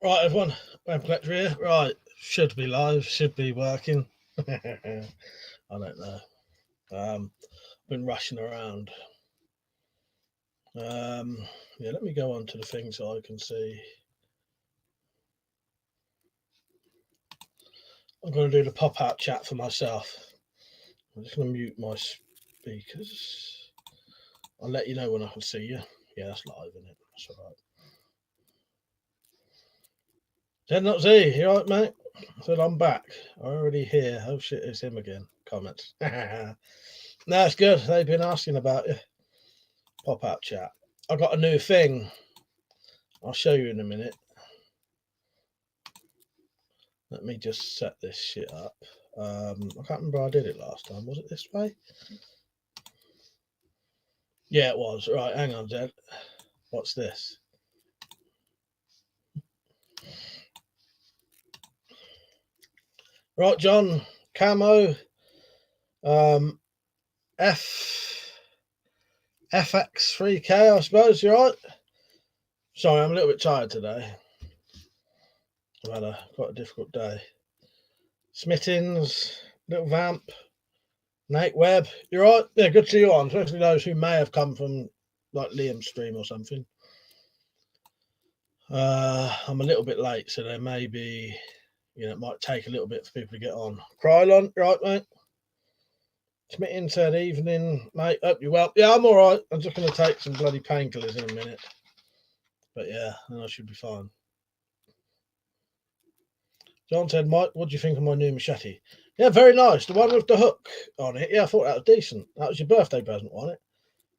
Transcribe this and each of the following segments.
Right, everyone, WeaponCollector here. Right, should be live, should be working. I don't know. Been rushing around. Yeah, let me go on to the thing so I can see. I'm going to do the pop-out chat for myself. I'm just going to mute my speakers. I'll let you know when I can see you. Yeah, that's live, isn't it? That's all right. Ted Not Z, you alright, mate? I said I'm back. I'm already here. Oh shit, it's him again. Comments. No, it's good. They've been asking about you. Pop-out chat. I got a new thing. I'll show you in a minute. Let me just set this shit up. I can't remember how I did it last time. Was it this way? Yeah, it was. Right, hang on, Zed. What's this? Right, John. Camo. FX3K, I suppose. You right? Sorry, I'm a little bit tired today. I've had quite a difficult day. Smittins, little vamp, Nate Webb. You're right. Yeah, good to see you on, especially those who may have come from like Liam's stream or something. I'm a little bit late, so there may be, it might take a little bit for people to get on. Krylon, right, mate? Smittin said, evening, mate. Hope you're well. Yeah, I'm all right. I'm just going to take some bloody painkillers in a minute. But yeah, then I should be fine. John said, Mike, what do you think of my new machete? Yeah, very nice. The one with the hook on it. Yeah, I thought that was decent. That was your birthday present, wasn't it?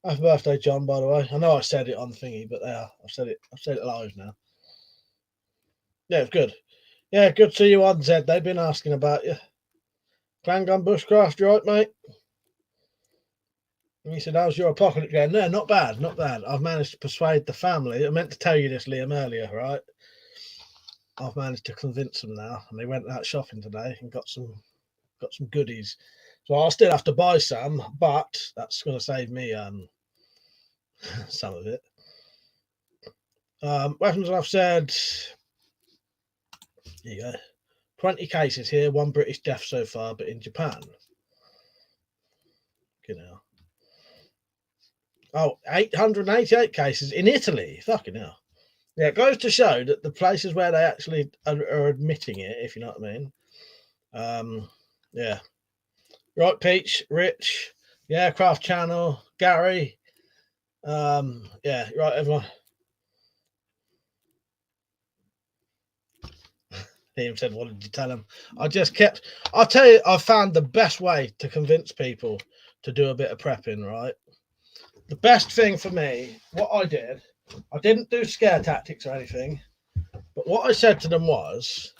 Happy birthday, John, by the way. I know I said it on the thingy, but I've said it live now. Yeah, it's good. Yeah, good to see you on, Zed. They've been asking about you. Clan Gun Bushcraft, you right, mate? And he said, how's your apocalypse going? No, not bad, not bad. I've managed to persuade the family. I meant to tell you this, Liam, earlier, right? I've managed to convince them now, and they went out shopping today and got some goodies. So I'll still have to buy some, but that's going to save me some of it. Weapons, I've said, here you go. 20 cases here, 1 British death so far, but in Japan. Oh, 888 cases in Italy. Fucking hell. Yeah, it goes to show that the places where they actually are admitting it, if you know what I mean. Yeah. Right, Peach, Rich, yeah, Craft Channel, Gary. Yeah, right, everyone. Liam said, what did you tell him? I'll tell you, I found the best way to convince people to do a bit of prepping, right? The best thing for me, what I didn't do scare tactics or anything, but what I said to them was,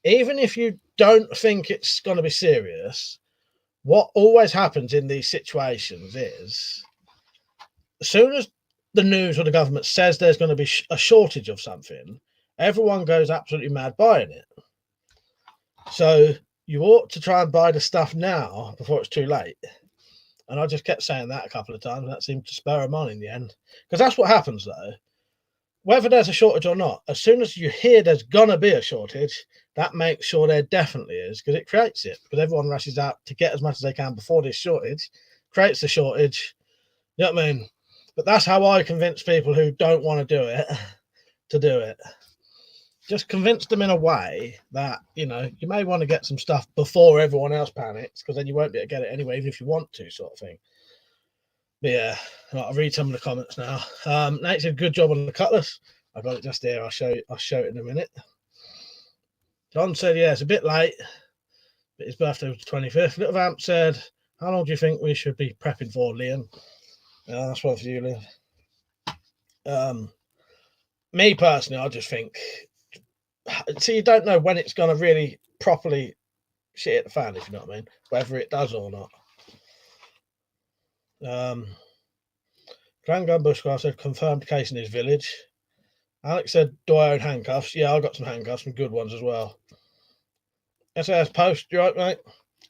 even if you don't think it's going to be serious, what always happens in these situations is, as soon as the news or the government says there's going to be a shortage of something, everyone goes absolutely mad buying it. So you ought to try and buy the stuff now before it's too late. And I just kept saying that a couple of times, and that seemed to spur them on in the end. Because that's what happens, though. Whether there's a shortage or not, as soon as you hear there's going to be a shortage, that makes sure there definitely is, because it creates it. Because everyone rushes out to get as much as they can before this shortage, creates the shortage. You know what I mean? But that's how I convince people who don't want to do it to do it. Just convince them in a way that, you may want to get some stuff before everyone else panics, because then you won't be able to get it anyway, even if you want to, sort of thing. But yeah, I'll read some of the comments now. Nate said, good job on the cutlass. I got it just here. I'll show it in a minute. John said, yeah, it's a bit late, but his birthday was the 25th. Little Vamp said, how long do you think we should be prepping for, Liam? That's one for you, Liam. Me personally, I just think, see, you don't know when it's going to really properly shit hit the fan, if you know what I mean, whether it does or not. Grand Gun Bushcraft said, confirmed case in his village. Alex said, do I own handcuffs? Yeah, I got some handcuffs, some good ones as well. SAS Post, you right, mate?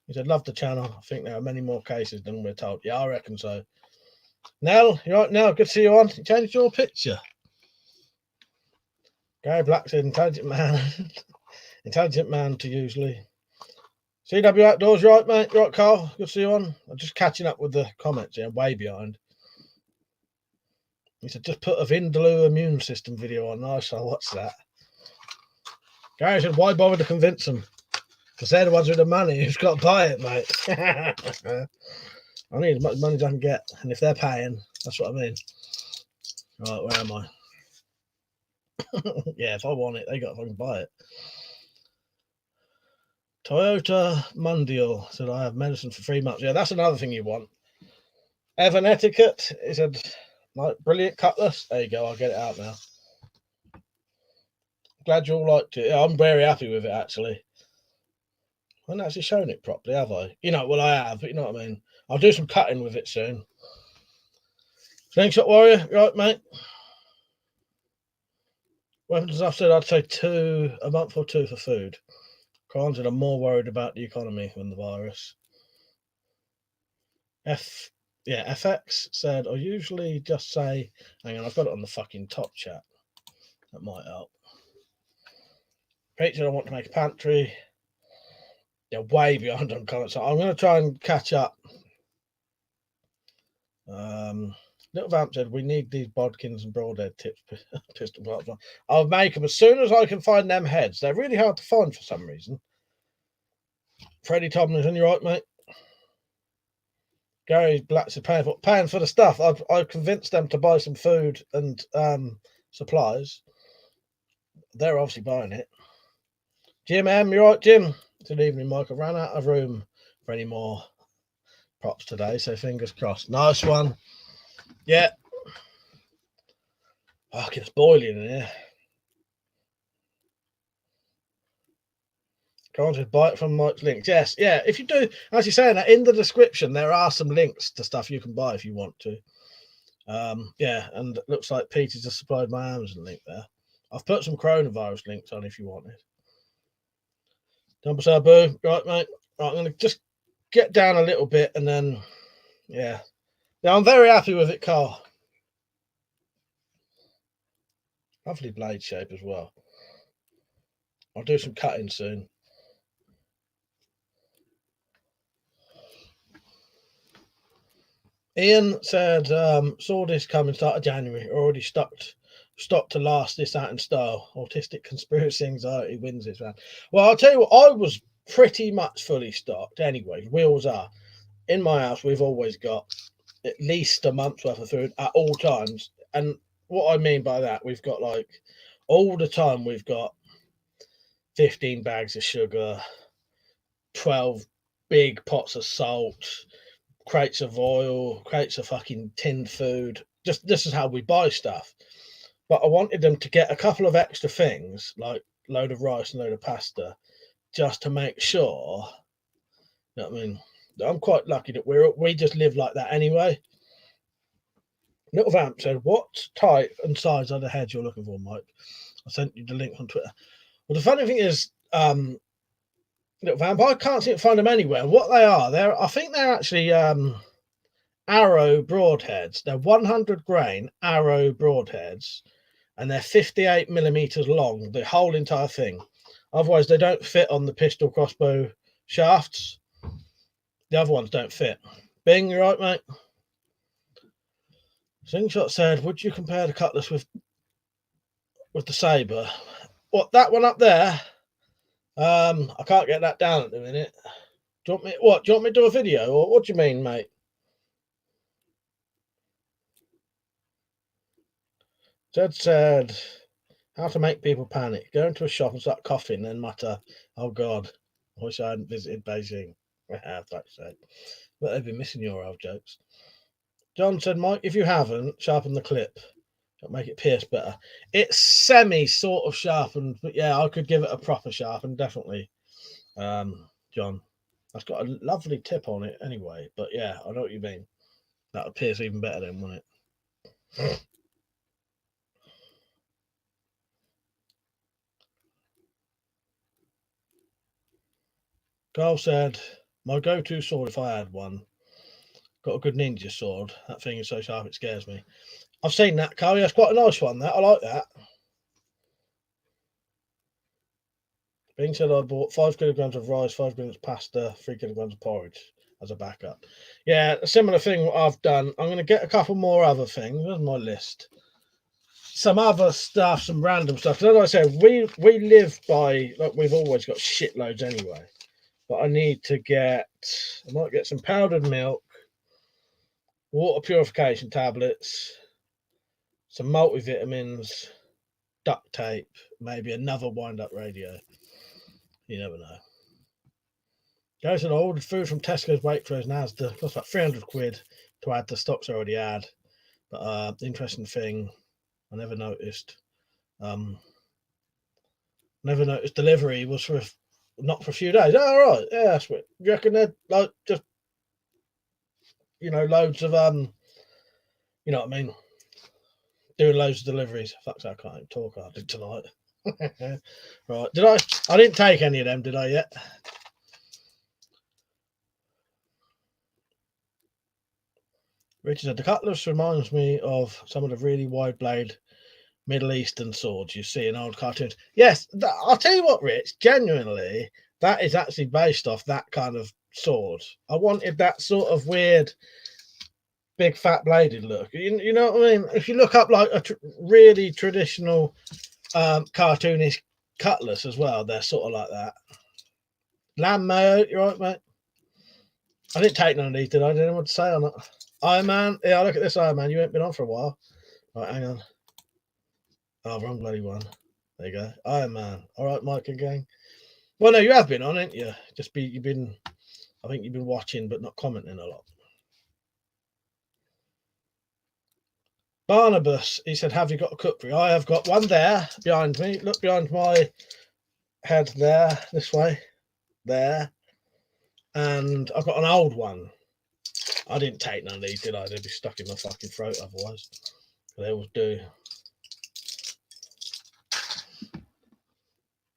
He said, love the channel. I think there are many more cases than we're told. Yeah, I reckon so. Nell, you right, Nell? Good to see you on. You changed your picture. Gary Black said, intelligent man. Intelligent man to usually. CW Outdoors, you right, mate? You right, Carl? Good to see you on. I'm just catching up with the comments here. I'm way behind. He said, just put a Vindaloo immune system video on. Nice, so what's that? Gary said, why bother to convince them? Because they're the ones with the money who's got to buy it, mate. I need as much money as I can get. And if they're paying, that's what I mean. Right, where am I? Yeah, if I want it, they got to fucking buy it. Toyota Mondeo said, I have medicine for 3 months. Yeah, that's another thing you want. Evan Etiquette, he said, like, brilliant cutlass. There you go, I'll get it out now. Glad you all liked it. Yeah, I'm very happy with it, actually. I haven't actually shown it properly, have I? You know, well, I have, but you know what I mean. I'll do some cutting with it soon. Slingshot Warrior, right, mate? Weapons, I've said I'd say 2 a month or 2 for food. Crimes that are more worried about the economy than the virus. FX said, I usually just say, hang on, I've got it on the fucking top chat. That might help. Pete said, I want to make a pantry. They're way behind on comments, so I'm going to try and catch up. Little Vamp said, we need these bodkins and broadhead tips. Pistol bolts. I'll make them as soon as I can find them heads. They're really hard to find for some reason. Freddie Tomlinson, you right, mate? Gary Black said, paying for the stuff. I've convinced them to buy some food and supplies. They're obviously buying it. Jim M, you right, Jim? Good evening, Mike. I ran out of room for any more props today, so fingers crossed. Nice one. Yeah. Fucking, it's boiling in here. Can't just buy it from Mike's links. Yes, yeah. If you do, as you're saying that, in the description, there are some links to stuff you can buy if you want to. Yeah, and it looks like Peter's just supplied my Amazon link there. I've put some coronavirus links on if you want it. Dumper Sabu, right, mate? Right, I'm going to just get down a little bit and then, yeah. Yeah, I'm very happy with it, Carl. Lovely blade shape as well. I'll do some cutting soon. Ian said, saw this coming start of January, already stocked to last this out in style. Autistic conspiracy anxiety wins this round. Well, I'll tell you what, I was pretty much fully stocked anyway. Wheels are. In my house, we've always got at least a month's worth of food at all times. And what I mean by that, we've got like all the time, we've got 15 bags of sugar, 12 big pots of salt, crates of oil, crates of fucking tinned food. Just this is how we buy stuff. But I wanted them to get a couple of extra things, like a load of rice and a load of pasta, just to make sure. You know what I mean? I'm quite lucky that we just live like that anyway. Little Vamp said, what type and size are the heads you're looking for, Mike? I sent you the link on Twitter. Well, the funny thing is, Little Vamp, I can't seem to find them anywhere. What they are, I think they're actually Arrow Broadheads. They're 100 grain Arrow Broadheads, and they're 58 millimeters long, the whole entire thing. Otherwise, they don't fit on the pistol crossbow shafts. The other ones don't fit. Bing, you right, mate? Slingshot said, would you compare the cutlass with the saber? What, that one up there? I can't get that down at the minute. Do you want me to do a video, or what do you mean, mate? Jed said, how to make people panic. Go into a shop and start coughing, then mutter, oh God, I wish I hadn't visited Beijing. Fuck's sake. But they've been missing your old jokes. John said, Mike, if you haven't, sharpen the clip. It'll make it pierce better. It's semi sort of sharpened, but yeah, I could give it a proper sharpen, definitely. John, that's got a lovely tip on it anyway, but yeah, I know what you mean. That would pierce even better then, wouldn't it? Carl said, my go-to sword if I had one. Got a good ninja sword. That thing is so sharp it scares me. I've seen that, Carl. Yeah, it's quite a nice one, that. I like that. Being said, I bought 5 kilograms of rice, 5 kilograms of pasta, 3 kilograms of porridge as a backup. Yeah, a similar thing what I've done. I'm going to get a couple more other things. Where's my list? Some other stuff, some random stuff. As I said, we live by, like, we've always got shitloads anyway. But I need to get, I might get some powdered milk, water purification tablets, some multivitamins, duct tape, maybe another wind-up radio. You never know. Guys, I ordered food from Tesco's Waitrose now. It costs about 300 quid to add to stocks I already had. But the interesting thing, I never noticed delivery was for not for a few days. Oh, right, yeah, that's what you reckon. They're like just, you know, loads of you know what I mean, doing loads of deliveries. Fuck, I can't even talk. I did tonight. Right, did I didn't take any of them, did I yet? Richard said the cutlass reminds me of some of the really wide blade Middle Eastern swords you see in old cartoons. Yes, I'll tell you what, Rich, genuinely, that is actually based off that kind of sword. I wanted that sort of weird, big fat bladed look. You know what I mean? If you look up like a really traditional cartoonish cutlass as well, they're sort of like that. Lamb mayo, you're right, mate. I didn't take none of these, did I? Didn't know what to say on it. Iron Man, yeah, look at this Iron Man. You ain't been on for a while. Right, hang on. Oh, wrong bloody one. There you go. Iron Man. All right, Mike and gang. Well, no, you have been on, ain't you? You've been, I think you've been watching but not commenting a lot. Barnabas, he said, have you got a cookery? I have got one there behind me. Look behind my head there, this way, there. And I've got an old one. I didn't take none of these, did I? They'd be stuck in my fucking throat otherwise. They always do.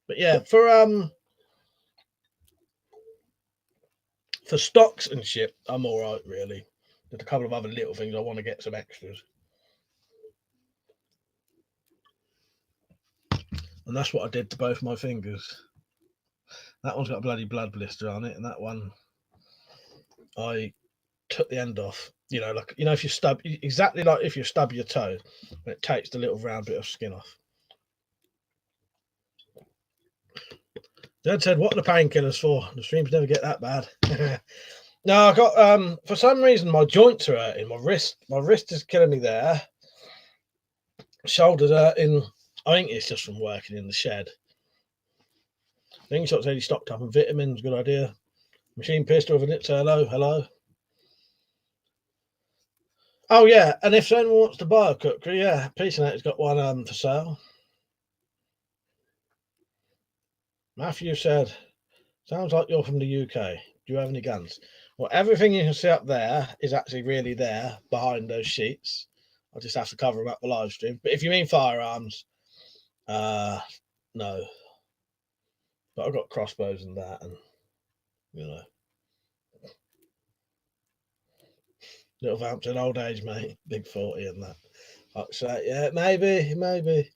But yeah, for stocks and shit, I'm all right, really. There's a couple of other little things I want to get some extras. And that's what I did to both my fingers. That one's got a bloody blood blister on it, and that one I took the end off. You know, like, you know, if you stub, exactly like if you stub your toe, and it takes the little round bit of skin off. Dad said, what are the painkillers for? The streams never get that bad. No, I got for some reason my joints are hurting. My wrist is killing me there. Shoulders hurting. I think it's just from working in the shed. Things shots already stocked up on vitamins, good idea. Machine pistol with it, so hello. Oh yeah, and if anyone wants to buy a cookery, yeah, Peacenet's got one for sale. Matthew said, sounds like you're from the UK. Do you have any guns? Well, everything you can see up there is actually really there behind those sheets. I'll just have to cover them up the live stream. But if you mean firearms, no. But I've got crossbows and that, and you know. Little vamps in old age, mate. Big 40 and that. I'd say, yeah, maybe.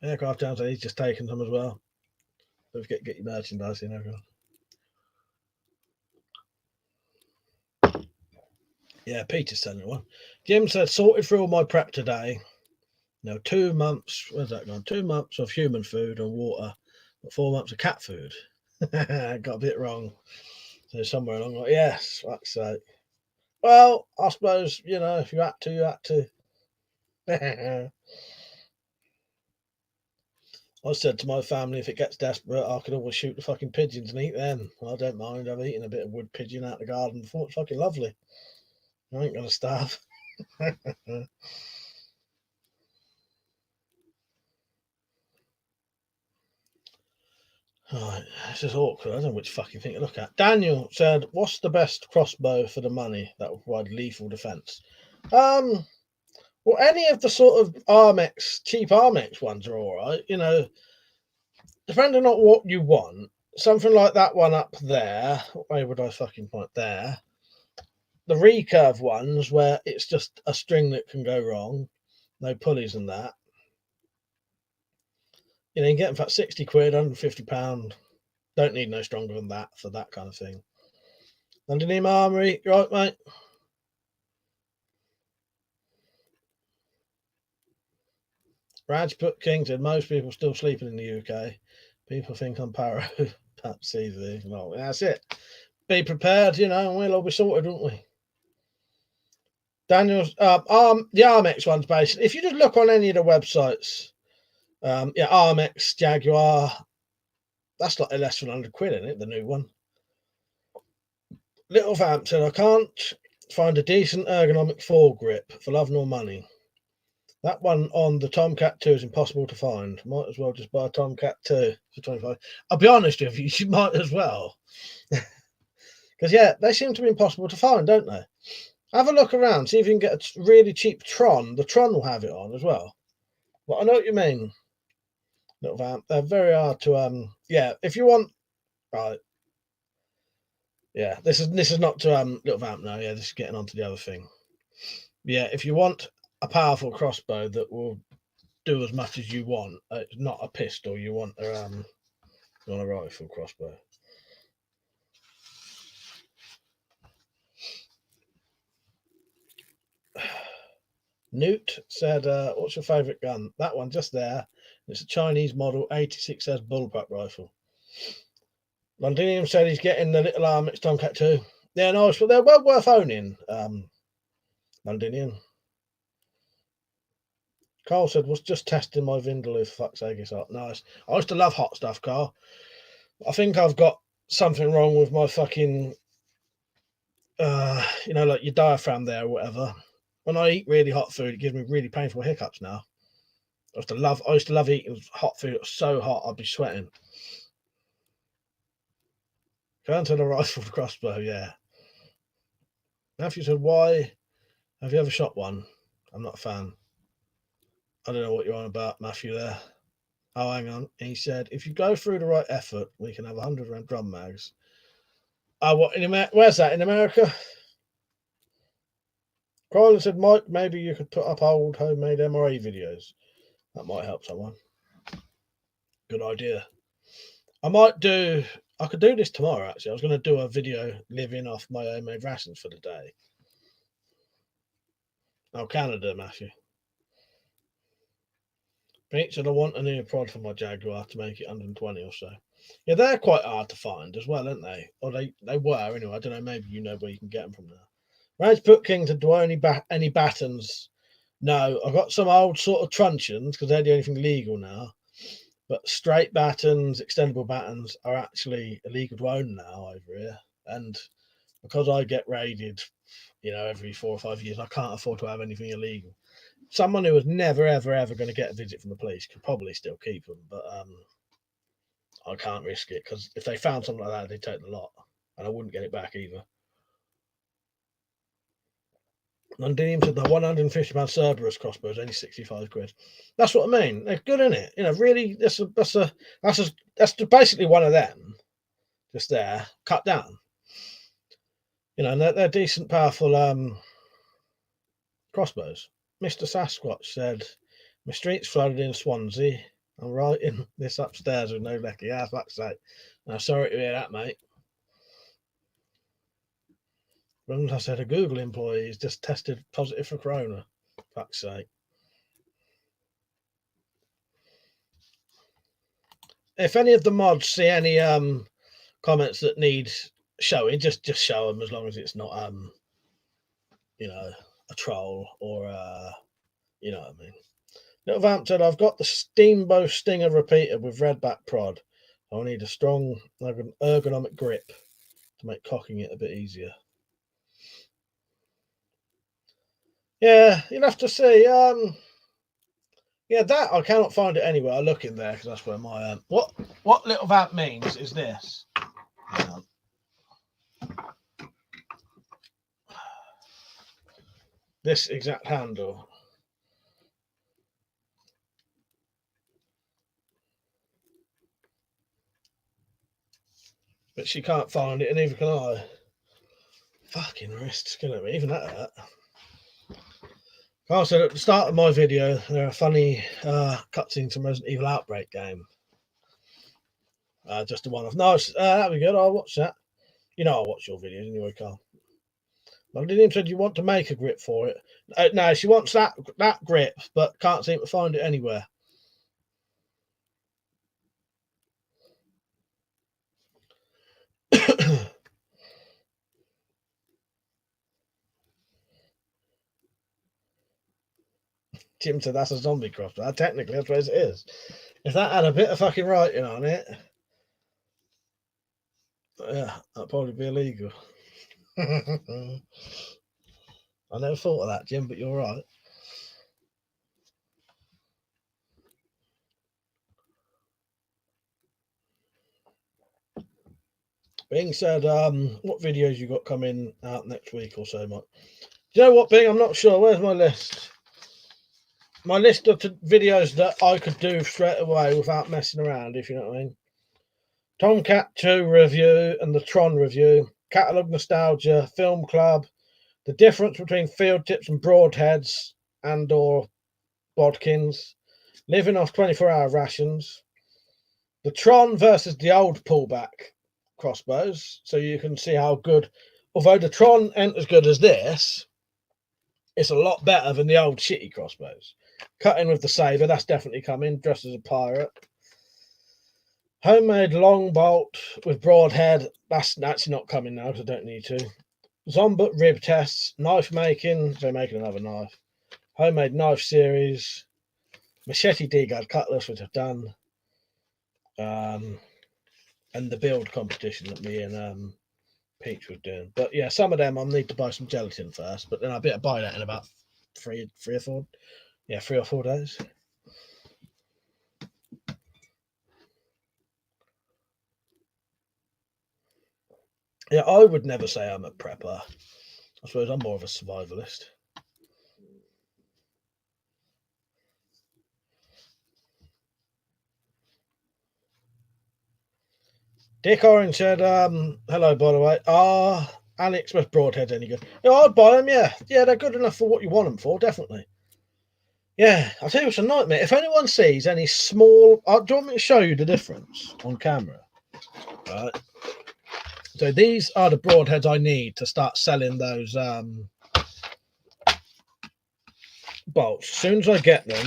Aircraft Jones, he's just taken some as well. Don't forget to get your merchandise in, everyone. Yeah, Peter's sending one. Jim said, sorted through all my prep today. Now, 2 months, where's that gone? 2 months of human food and water, but 4 months of cat food. Got a bit wrong. So somewhere along, like, yes, fuck's sake. Well, I suppose, you know, if you had to, you had to. I said to my family, if it gets desperate, I could always shoot the fucking pigeons and eat them. I don't mind. I've eaten a bit of wood pigeon out the garden before. It's fucking lovely. I ain't gonna starve. Right, this is awkward. I don't know which fucking thing to look at. Daniel said, what's the best crossbow for the money that will provide lethal defense? Well, any of the sort of Armex, cheap Armex ones are all right. You know, depending on what you want, something like that one up there. What way would I fucking point there? The recurve ones where it's just a string that can go wrong, no pulleys and that. You know, you can get them for 60 quid, £150. Don't need no stronger than that for that kind of thing. Londinium Armory, you right, mate? Rajput King said most people still sleeping in the UK. People think I'm paro. Perhaps easy. Well, that's it. Be prepared, you know, and we'll all be sorted, won't we? Daniel's the Armex one's basically, if you just look on any of the websites, yeah, Armex, Jaguar, that's like less than 100 quid, isn't it? The new one. Little Vamp said, I can't find a decent ergonomic foregrip for love nor money. That one on the Tomcat 2 is impossible to find. Might as well just buy a Tomcat 2 for 25. I'll be honest with you, you might as well. Because, yeah, they seem to be impossible to find, don't they? Have a look around, see if you can get a really cheap Tron. The Tron will have it on as well. But I know what you mean. Little Vamp. They're very hard to, yeah, if you want, right. Yeah, this is not to, Little Vamp now. Yeah, this is getting on to the other thing. Yeah, if you want a powerful crossbow that will do as much as you want, it's not a pistol, you want a rifle crossbow. Newt said, what's your favourite gun? That one just there. It's a Chinese model 86S bullpup rifle. Londinium said he's getting the little Armix Tomcat 2. Yeah, nice, but they're well worth owning, Londinium. Carl said, was just testing my Vindaloo, for fuck's sake, it's hot. Nice. I used to love hot stuff, Carl. I think I've got something wrong with my fucking, you know, like your diaphragm there or whatever. When I eat really hot food, it gives me really painful hiccups now. I used to love eating hot food. It was so hot, I'd be sweating. Going to the rifle crossbow, yeah. Matthew said, why have you ever shot one? I'm not a fan. I don't know what you're on about, Matthew, there. Oh, hang on. He said, if you go through the right effort, we can have 100 round drum mags. Oh, what, where's that? In America? Crowley said, Mike, maybe you could put up old homemade MRE videos. That might help someone. Good idea. I could do this tomorrow, actually. I was going to do a video living off my homemade rations for the day. Oh, Canada, Matthew. Pete said, I want a new prod for my Jaguar to make it 120 or so. Yeah, they're quite hard to find as well, aren't they? Or they were, anyway. I don't know, maybe you know where you can get them from now. Rajput King said, do I only any battens? No, I've got some old sort of truncheons because they're the only thing legal now. But straight battens, extendable battens are actually illegal to own now over here. And because I get raided, you know, every 4 or 5 years, I can't afford to have anything illegal. Someone who was never, ever, ever going to get a visit from the police could probably still keep them, but I can't risk it because if they found something like that, they'd take the lot, and I wouldn't get it back either. Londinium said the £150 Cerberus crossbow is only 65 quid. That's what I mean. They're good, innit? You know, really, that's basically one of them, just there, cut down. You know, and they're decent, powerful crossbows. Mr. Sasquatch said, my street's flooded in Swansea. I'm right in this upstairs with no lecky. Yeah, fuck's sake. I'm sorry to hear that, mate. I said a Google employee is just tested positive for corona. Fuck's sake. If any of the mods see any comments that need showing, just show them as long as it's not you know, a troll or you know what I mean. Little Vamp said, I've got the Steamboat Stinger repeater with redback prod. I need a strong ergonomic grip to make cocking it a bit easier. Yeah, you'll have to see. Yeah, that I cannot find it anywhere. I look in there because that's where my what Little Vamp means is this. This exact handle. But she can't find it, and neither can I. Fucking wrist's killing me, even that. Also, at the start of my video, there are funny cutscenes from Resident Evil Outbreak game. Just a one-off. Nice. That'd be good. I'll watch that. You know, I'll watch your videos anyway, Carl. Londinium said you want to make a grip for it. No, she wants that grip, but can't seem to find it anywhere. Jim said that's a zombie crossbow. Technically, I suppose it is. If that had a bit of fucking writing on it, yeah, that'd probably be illegal. I never thought of that, Jim, but you're right. Bing said, what videos you got coming out next week or so, Mike? Do you know what, Bing? I'm not sure. Where's my list? My list of videos that I could do straight away without messing around, if you know what I mean. Tomcat 2 review and the Tron review, Catalogue Nostalgia, Film Club, the difference between field tips and broadheads and or bodkins, living off 24-hour rations, the Tron versus the old pullback crossbows, so you can see how good, although the Tron ain't as good as this, it's a lot better than the old shitty crossbows. Cutting with the saber, that's definitely coming, dressed as a pirate. Homemade long bolt with broadhead, that's actually not coming now because I don't need to. Zombut rib tests, knife making, they're making another knife. Homemade knife series, machete D-guard cutlass, which I've done. And the build competition that me and Peach was doing. But yeah, some of them I'll need to buy some gelatin first, but then I'll be able to buy that in about 3 or 4 days. Yeah, I would never say I'm a prepper. I suppose I'm more of a survivalist. Dick Orange said, hello, by the way. Are AliExpress broadheads any good? Yeah, I'd buy them, yeah. Yeah, they're good enough for what you want them for, definitely. Yeah, I'll tell you it's a nightmare. If anyone sees any small... do you want me to show you the difference on camera? Right. So these are the broadheads I need to start selling those bolts. As soon as I get them,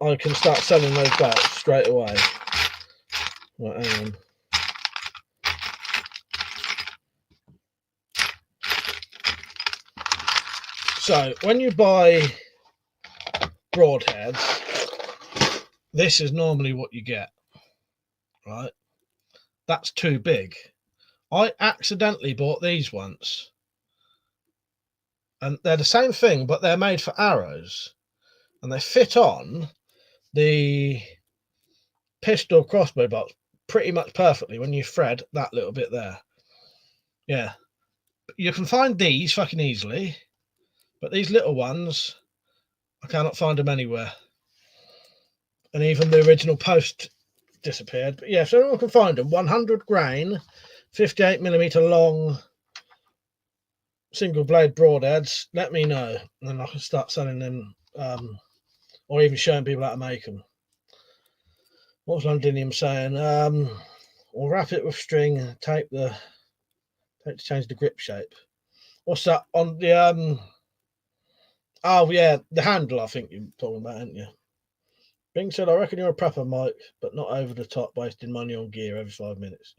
I can start selling those bolts straight away. Right, hang on. So when you buy broadheads, this is normally what you get, right? That's too big. I accidentally bought these once, and they're the same thing, but they're made for arrows, and they fit on the pistol crossbow bolts pretty much perfectly when you thread that little bit there. Yeah, you can find these fucking easily, but these little ones, I cannot find them anywhere. And even the original post disappeared. But yeah, so anyone can find them. 100 grain, 58mm long, single blade broadheads. Let me know, and then I can start selling them, or even showing people how to make them. What was Londinium saying? We'll wrap it with string, tape to change the grip shape. What's that on the Oh yeah, the handle. I think you're talking about, aren't you? Bing said, I reckon you're a prepper, Mike, but not over the top, wasting money on gear every 5 minutes.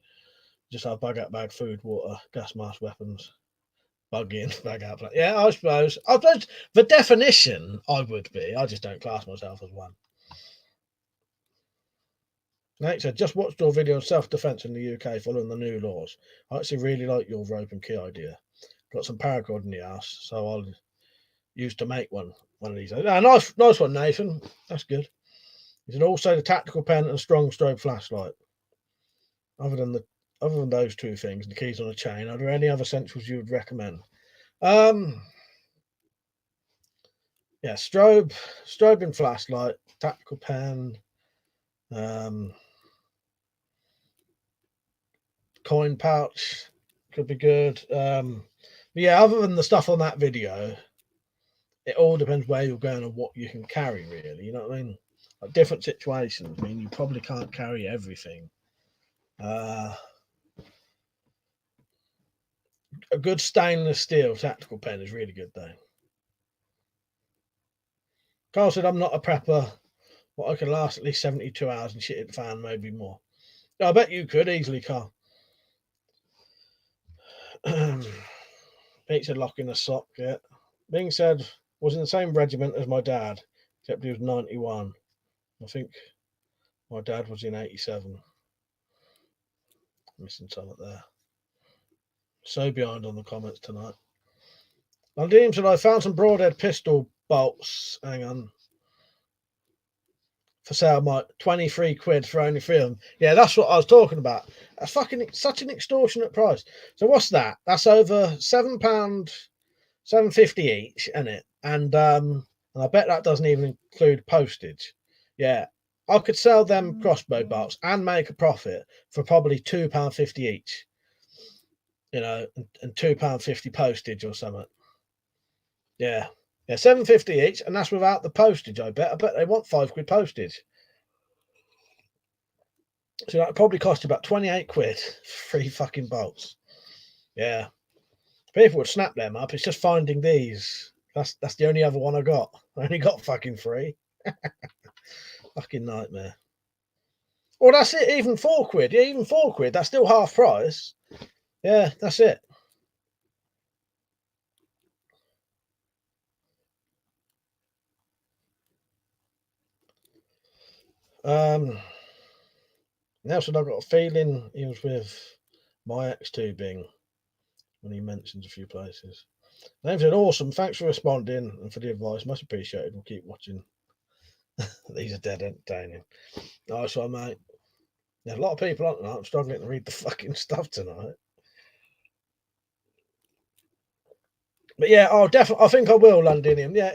Just have bag out bag, food, water, gas mask, weapons. Bug in, bag out. Yeah, I suppose. The definition, I would be. I just don't class myself as one. Nate said, just watched your video on self-defense in the UK following the new laws. I actually really like your rope and key idea. Got some paracord in the house, so I'll use to make one of these. Nice one, Nathan. That's good. He said also the tactical pen and strong strobe flashlight. Other than those two things, the keys on a chain, are there any other essentials you would recommend? Yeah, strobe and flashlight, tactical pen, coin pouch could be good. But yeah, other than the stuff on that video, it all depends where you're going and what you can carry, really. You know what I mean? Like different situations. I mean, you probably can't carry everything. A good stainless steel tactical pen is really good, though. Carl said, I'm not a prepper, but I can last at least 72 hours and shit it fan, maybe more. I bet you could easily, Carl. Pete said, lock in a sock, yeah. Bing said, was in the same regiment as my dad, except he was 91. I think my dad was in 87. Missing something there. So behind on the comments tonight. Londinium said, I found some broadhead pistol bolts. Hang on. For sale, Mike. 23 quid for only 3 of them. Yeah, that's what I was talking about. That's fucking such an extortionate price. So what's that? That's over £7, £7.50 each, isn't it? And I bet that doesn't even include postage. Yeah. I could sell them crossbow bolts and make a profit for probably £2.50 each. You know, and £2.50 postage or something. Yeah. Yeah, £7.50 each, and that's without the postage, I bet. I bet they want £5 postage. So that probably cost you about 28 quid for 3 fucking bolts. Yeah. People would snap them up. It's just finding these. That's the only other one I got. I only got fucking 3. Fucking nightmare. Well, that's it. Even 4 quid. Yeah, even 4 quid. That's still half price. Yeah, that's it. Nelson, I've got a feeling he was with my ex-2 Bing when he mentions a few places. Name said, awesome. Thanks for responding and for the advice. Much appreciated. We'll keep watching. These are dead entertaining. Nice one, mate. There's a lot of people on tonight. I'm struggling to read the fucking stuff tonight. But yeah, I'll definitely. I think I will, Londinium. Yeah,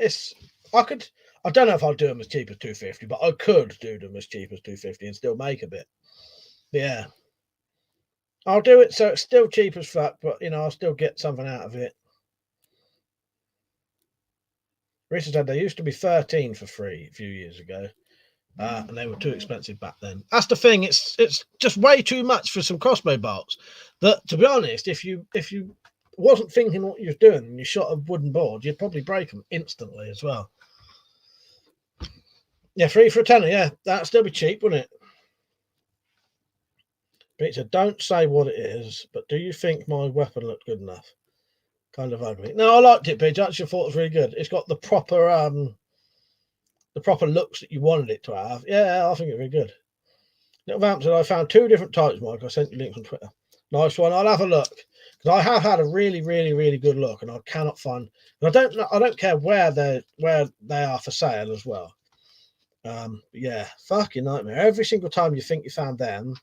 I don't know if I'll do them as cheap as 250, but I could do them as cheap as 250 and still make a bit. But yeah, I'll do it so it's still cheap as fuck, but I'll still get something out of it. Richard said they used to be 13 for free a few years ago. And they were too expensive back then. That's the thing. It's just way too much for some crossbow bolts. That, to be honest, if you wasn't thinking what you was doing and you shot a wooden board, you'd probably break them instantly as well. Yeah, 3 for a tenner. Yeah, that'd still be cheap, wouldn't it? Peter, don't say what it is, but do you think my weapon looked good enough? Kind of ugly. No, I liked it, Peter. I actually thought it was really good. It's got the proper looks that you wanted it to have. Yeah, I think it's really good. Little Vamp said, I found 2 different types, Mike. I sent you links on Twitter. Nice one. I'll have a look. Because I have had a really, really, really good look, and I cannot find. I don't care where they are for sale as well. Yeah, fucking nightmare. Every single time you think you found them,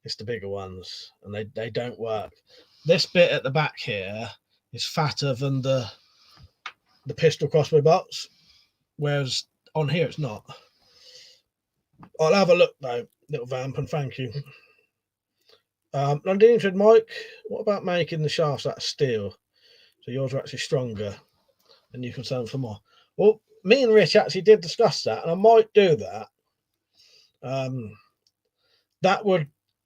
it's the bigger ones, and they don't work. This bit at the back here is fatter than the pistol crossbow bolts, whereas on here it's not. I'll have a look though, Little Vamp, and thank you. Londinium said, Mike, what about making the shafts out of steel so yours are actually stronger and you can sell them for more? Well, me and Rich actually did discuss that, and I might do that.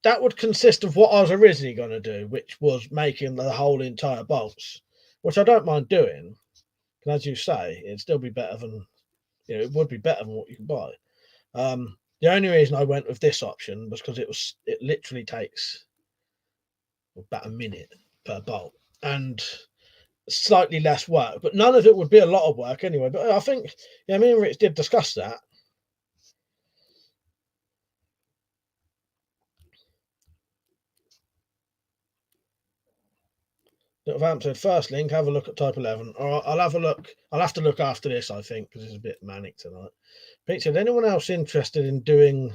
That would consist of what I was originally going to do, which was making the whole entire bolts, which I don't mind doing. And as you say, it'd still be better than, it would be better than what you can buy. The only reason I went with this option was because it literally takes about a minute per bolt and slightly less work, but none of it would be a lot of work anyway. But I think, yeah, me and Rich did discuss that. Little Vamp said, first link, have a look at Type 11. Or I'll have a look. I'll have to look after this, I think, because it's a bit manic tonight. Pete said, anyone else interested in doing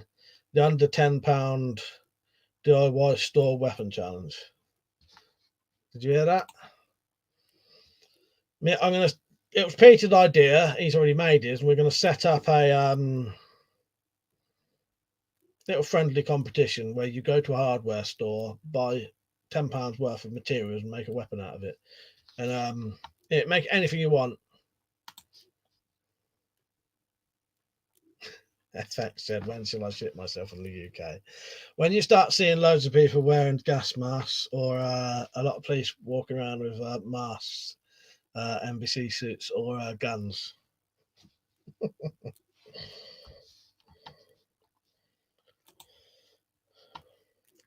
the under £10 DIY store weapon challenge? Did you hear that? It was Peter's idea. He's already made his, and we're going to set up a little friendly competition where you go to a hardware store, buy £10 worth of materials, and make a weapon out of it. And make anything you want. FX said, when shall I shit myself in the UK? When you start seeing loads of people wearing gas masks, or a lot of police walking around with masks, NBC suits, or guns.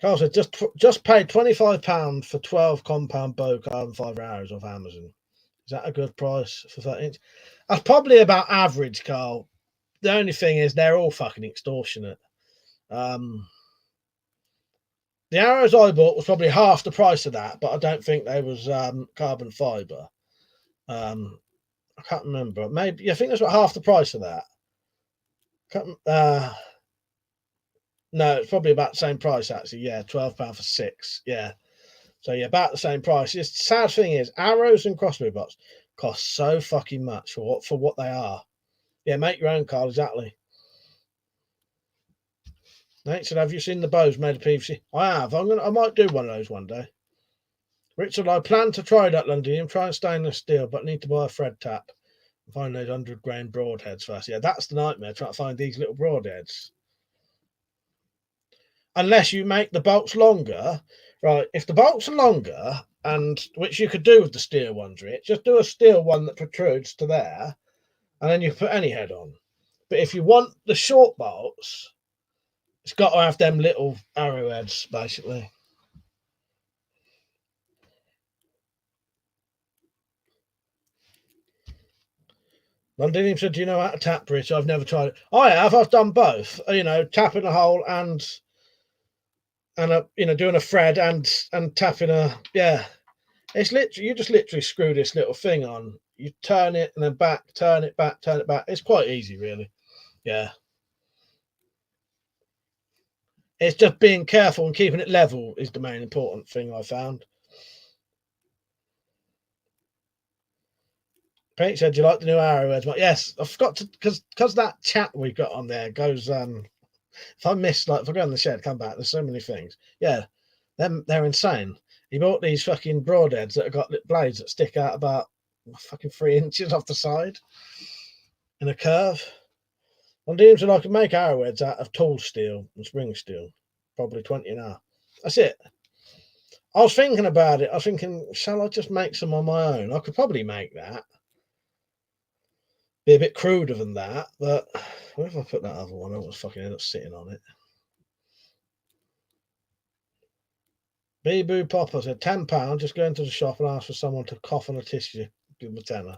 Carl said, just paid £25 for 12 compound bow carbon fibre arrows off Amazon. Is that a good price for 13? That's probably about average, Carl. The only thing is they're all fucking extortionate. The arrows I bought was probably half the price of that, but I don't think they was carbon fibre. I can't remember. Maybe I think that's about half the price of that. No, it's probably about the same price actually. Yeah, £12 for 6. Yeah, so yeah, about the same price. The sad thing is, arrows and crossbow bolts cost so fucking much for what they are. Yeah, make your own, Carl. Exactly. Nate said, "Have you seen the bows made of PVC?" I have. I might do one of those one day. Richard, I plan to try that Londinium, try and stainless steel, but need to buy a thread tap and find those 100-grain broadheads first. Yeah, that's the nightmare, trying to find these little broadheads. Unless you make the bolts longer, right? If the bolts are longer, and which you could do with the steel ones, Rich, just do a steel one that protrudes to there, and then you put any head on. But if you want the short bolts, it's got to have them little arrowheads, basically. Londinium said, "Do you know how to tap, Rich? I've never tried it." I have. I've done both. Tapping a hole and doing a thread and tapping a, yeah. It's literally, you just literally screw this little thing on. You turn it and then back, turn it back, turn it back. It's quite easy, really. Yeah. It's just being careful and keeping it level is the main important thing I found. Pete said, "Do you like the new Arrowheads?" Well, yes, I forgot to, because that chat we got on there goes. If I miss, like, if I go in the shed, come back, there's so many things. Yeah, they're insane. He bought these fucking broadheads that have got blades that stick out about fucking 3 inches off the side in a curve. On Deems, I can make arrowheads out of tool steel and spring steel, probably 20 an hour. That's it. I was thinking about it. I was thinking, shall I just make some on my own? I could probably make that. Be a bit cruder than that, but where if I put that other one? I was fucking end up sitting on it. Bee Boo Popper said, £10, just go into the shop and ask for someone to cough on a tissue. Give them a tenner.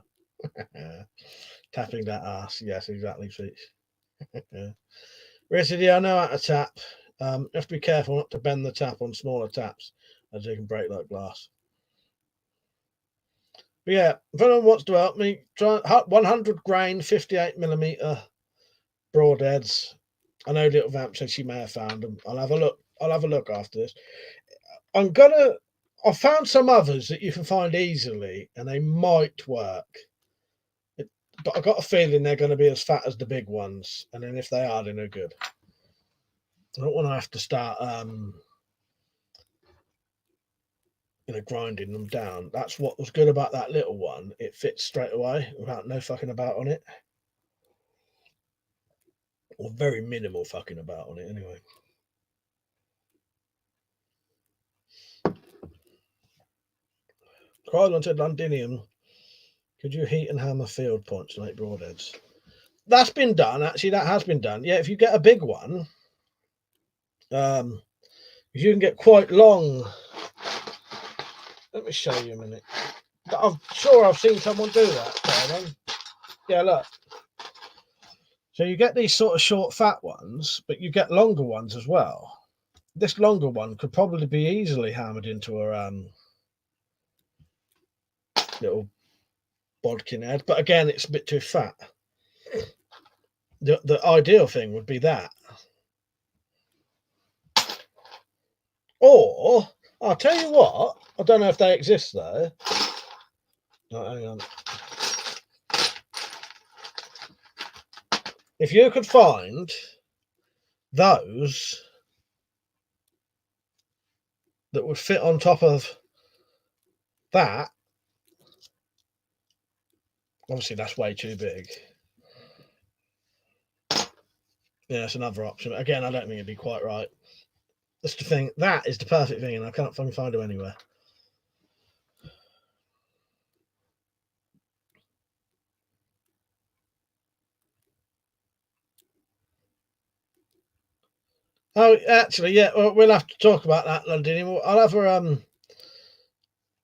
Tapping that ass. Yes, exactly, Peach. Yeah. Richard, yeah, I know how to tap. You have to be careful not to bend the tap on smaller taps, as they can break like glass. But yeah, if anyone wants to help me, try 100 grain, 58mm broadheads. I know Little Vamp said she may have found them. I'll have a look. I'll have a look after this. I found some others that you can find easily, and they might work. But I got a feeling they're going to be as fat as the big ones, and then if they are, they're no good. I don't want to have to start, grinding them down. That's what was good about that little one. It fits straight away without no fucking about on it, or very minimal fucking about on it, anyway. Krylon said, Londinium, could you heat and hammer field points and make broadheads? That's been done, actually. That has been done. Yeah, if you get a big one, you can get quite long. Let me show you a minute. I'm sure I've seen someone do that. Yeah, look. So you get these sort of short, fat ones, but you get longer ones as well. This longer one could probably be easily hammered into a little bodkin head, but again, it's a bit too fat. The ideal thing would be that. Or, I'll tell you what, I don't know if they exist though. Oh, hang on. If you could find those that would fit on top of that, obviously that's way too big. Yeah, it's another option. Again, I don't think it'd be quite right. That's the thing. That is the perfect thing, and I can't fucking find it anywhere. Oh, actually, yeah, we'll have to talk about that, Londinium. I'll have a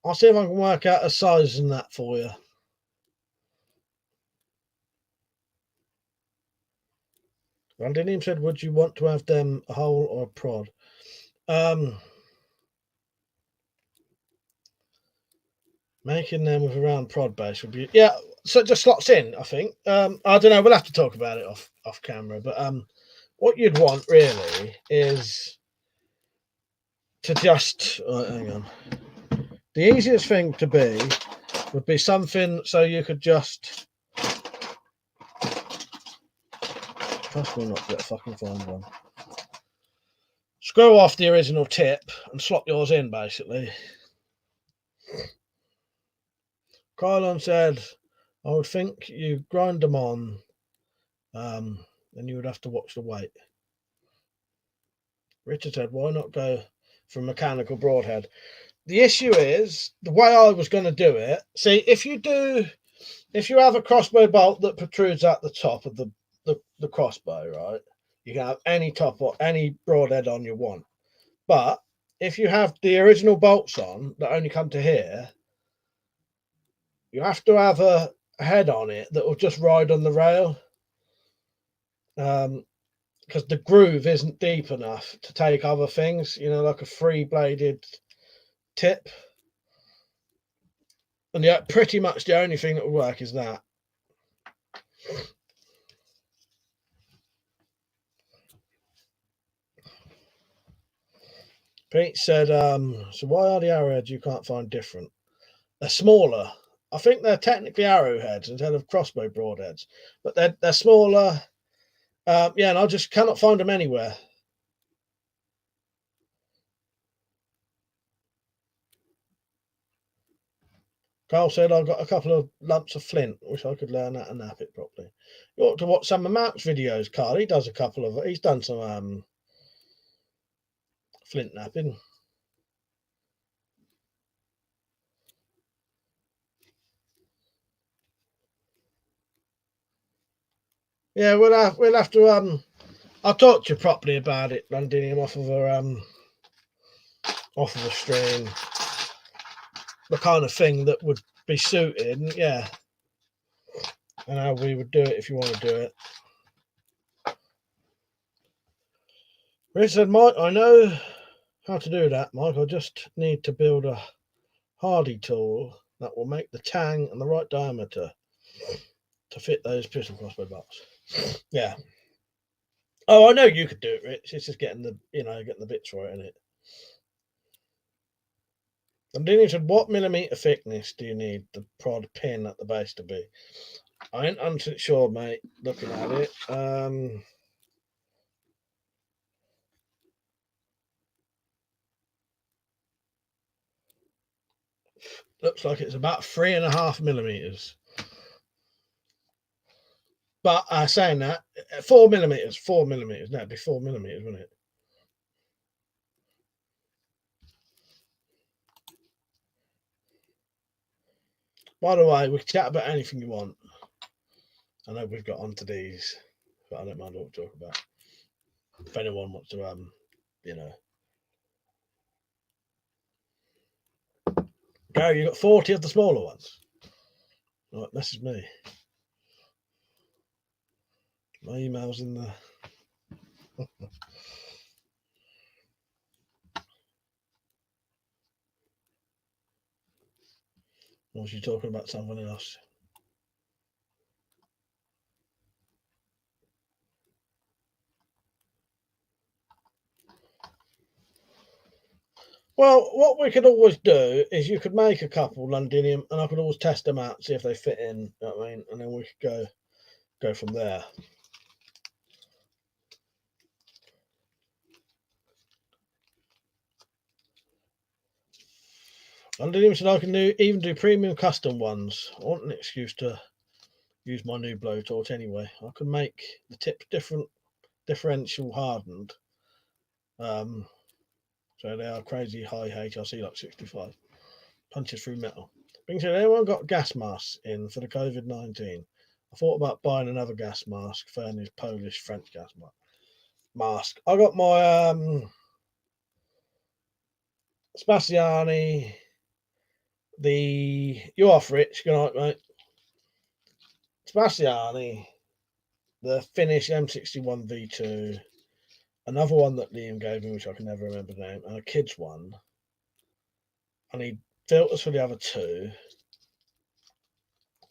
I'll see if I can work out a size in that for you. Londinium said, "Would you want to have them a hole or a prod?" Making them with a round prod base would be, yeah. So it just slots in, I think. I don't know. We'll have to talk about it off camera. But what you'd want really is to just hang on. The easiest thing to be would be something so you could just. Trust me not to get a fucking find one. Screw off the original tip and slot yours in, basically. Kylon said, I would think you grind them on, then you would have to watch the weight. Richard said, why not go for a mechanical broadhead? The issue is, the way I was going to do it, see, if you have a crossbow bolt that protrudes at the top of the crossbow, right, you can have any top or any broadhead on you want. But if you have the original bolts on that only come to here, you have to have a head on it that will just ride on the rail, because the groove isn't deep enough to take other things, like a three-bladed tip. And yeah, pretty much the only thing that will work is that. Pete said, so why are the arrowheads you can't find different? They're smaller. I think they're technically arrowheads instead of crossbow broadheads, but they're smaller. Yeah, and I just cannot find them anywhere. Carl said, I've got a couple of lumps of flint. Wish I could learn how to nap it properly. You ought to watch some of Mark's videos, Carl. He does he's done some flint napping. Yeah, we'll have to I'll talk to you properly about it, Londinium, off of a stream. The kind of thing that would be suited, yeah. And how we would do it if you want to do it. Rich said, Mike, I know how to do that, Mike. I just need to build a hardy tool that will make the tang and the right diameter to fit those pistol crossbow bolts. Yeah. Oh, I know you could do it, Rich. It's just getting the bits right in it. And then he said, what millimeter thickness do you need the prod pin at the base to be? I ain't 100% sure, mate, looking at it. Looks like it's about 3.5 millimeters. But saying that, 4 millimeters. No, it'd be 4 millimeters, wouldn't it? By the way, we can chat about anything you want. I know we've got onto these, but I don't mind what we talk about. If anyone wants to, Gary, you got 40 of the smaller ones. Right, message me. My email's in the. Or was you talking about something else? Well, what we could always do is you could make a couple Londinium, and I could always test them out, see if they fit in. You know what I mean? And then we could go from there. Londinium said I can even do premium custom ones. I want an excuse to use my new blowtorch anyway. I can make the tips different differential hardened. So they are crazy high HRC, like 65. Punches through metal. Being said, anyone got gas masks in for the COVID-19? I thought about buying another gas mask, Fernie's Polish French gas mask. I got my Spaziani, you off, Rich. Good night, mate. Spaziani, the Finnish M61 V2, another one that Liam gave me, which I can never remember the name, and a kid's one. I need filters for the other two,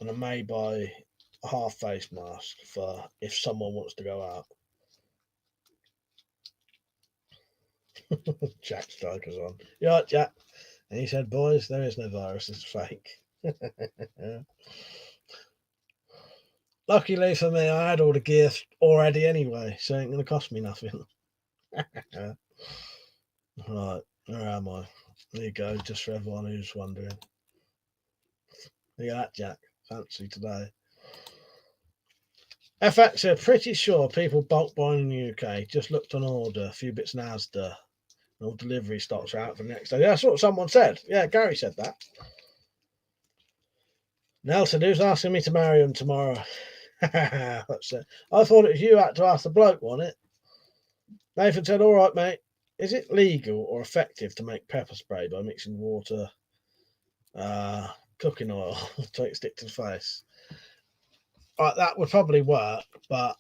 and I may buy a half face mask for if someone wants to go out. Jack Striker's on. You right, Jack? And he said, boys, there is no virus, it's fake. Luckily for me, I had all the gear already anyway, so it ain't going to cost me nothing. Right, where am I? There you go, just for everyone who's wondering. Look at that, Jack. Fancy today. FX said, pretty sure people bulk buying in the UK. Just looked on order, a few bits in Asda. All delivery stocks are out for the next day. Yeah, that's what someone said. Yeah, Gary said that. Nelson, who's asking me to marry him tomorrow? That's it. I thought it was you had to ask the bloke, wasn't it? Nathan said, all right, mate. Is it legal or effective to make pepper spray by mixing water, cooking oil to make it stick to the face? Right, that would probably work, but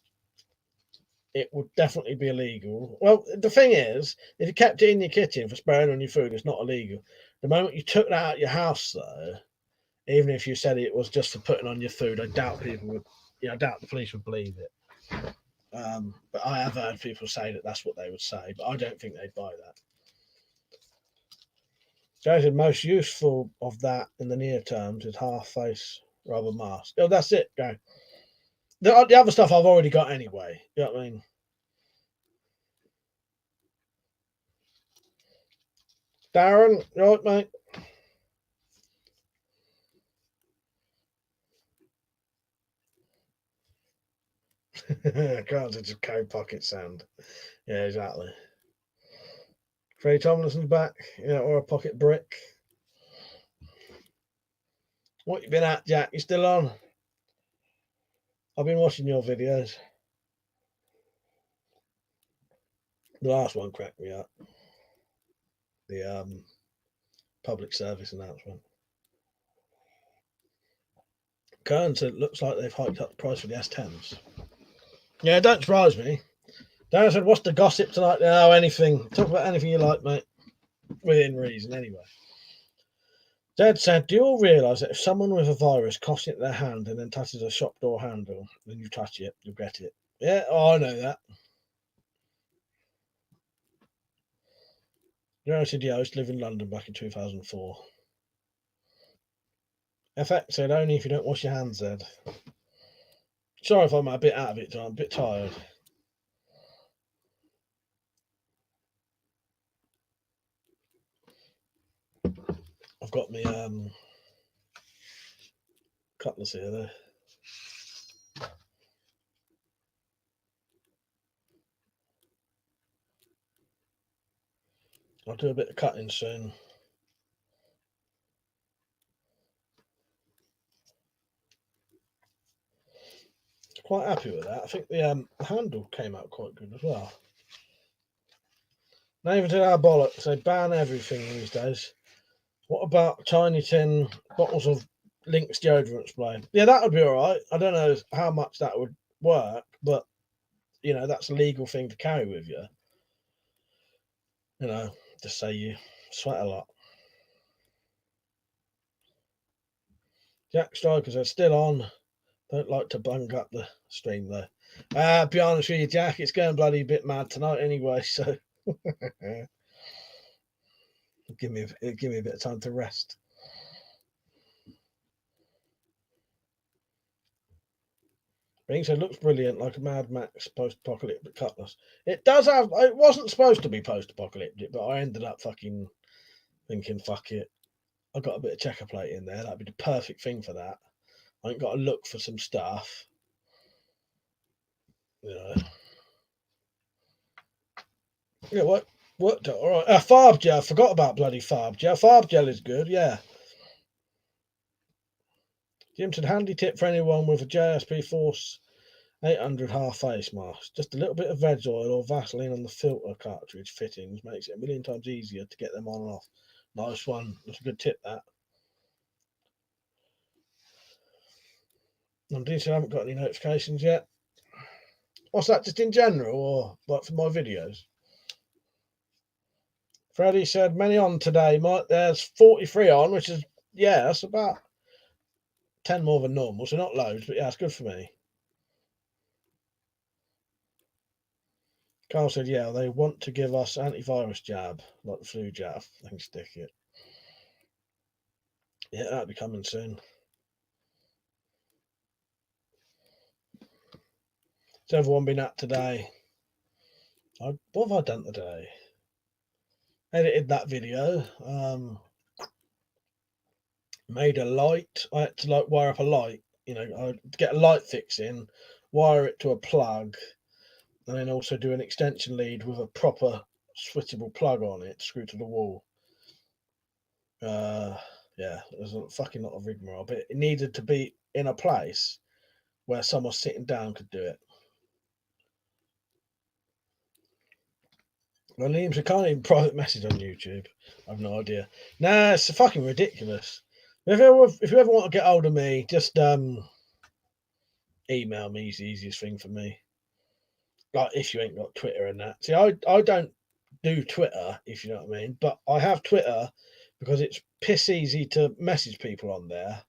it would definitely be illegal. Well, the thing is, if you kept it in your kitchen for spraying on your food, it's not illegal. The moment you took that out of your house, though, even if you said it was just for putting on your food, I doubt people would, I doubt the police would believe it. But I have heard people say that that's what they would say, but I don't think they'd buy that. Joseph, most useful of that in the near terms is half face rubber mask. Oh, that's it. Go. The other stuff I've already got anyway. You know what I mean? Darren, you all right, mate? Can't it's a cow pocket sound. Yeah, exactly. Freddie Tomlinson's back, or a pocket brick. What you been at, Jack? You still on? I've been watching your videos. The last one cracked me up. The public service announcement. Kern said it looks like they've hiked up the price for the S10s. Yeah, don't surprise me. Darren said, what's the gossip tonight? No, anything. Talk about anything you like, mate. Within reason, anyway. Dad said, do you all realise that if someone with a virus coughs into their hand and then touches a shop door handle, then you touch it, you'll get it? Yeah, I know that. Darren said, yeah, I used to live in London back in 2004. FX said, only if you don't wash your hands, Ed. Sorry if I'm a bit out of it, I'm a bit tired. I've got my cutlass here, though. I'll do a bit of cutting soon. Quite happy with that. I think the handle came out quite good as well. Not even to our bollocks, they ban everything these days. What about tiny tin bottles of Lynx deodorant spray? Yeah, that would be all right. I don't know how much that would work, but that's a legal thing to carry with you. Just say you sweat a lot. Jack Strikers are still on. Don't like to bung up the stream though. Be honest with you, Jack, it's going bloody a bit mad tonight anyway, so give me a bit of time to rest. Being said, looks brilliant, like a Mad Max post-apocalyptic cutlass. It does have. It wasn't supposed to be post-apocalyptic, but I ended up fucking thinking, fuck it. I got a bit of checker plate in there. That'd be the perfect thing for that. I ain't got to look for some stuff. Yeah, what worked out all right. Farb gel. I forgot about bloody farb gel. Farb gel is good. Yeah. Jim said, handy tip for anyone with a JSP Force 800 half face mask. Just a little bit of veg oil or Vaseline on the filter cartridge fittings makes it a million times easier to get them on and off. Nice one. That's a good tip, that. I haven't got any notifications yet. What's that, just in general or like for my videos? Freddie said, many on today. There's 43 on, which is, yeah, that's about 10 more than normal. So not loads, but yeah, it's good for me. Carl said, yeah, they want to give us antivirus jab, like the flu jab. They can stick it. Yeah, that'll be coming soon. What's everyone been at today? What have I done today? Edited that video. Made a light. I had to like wire up a light. You know, I'd get a light fix in, wire it to a plug, and then also do an extension lead with a proper switchable plug on it, screwed to the wall. Yeah, there's a fucking lot of rigmarole, but it needed to be in a place where someone sitting down could do it. Londinium, I can't even private message on YouTube. I've no idea. Nah, it's fucking ridiculous. If you ever want to get hold of me, just email me. Is the easiest thing for me. Like if you ain't got Twitter and that. See, I don't do Twitter, if you know what I mean. But I have Twitter because it's piss easy to message people on there.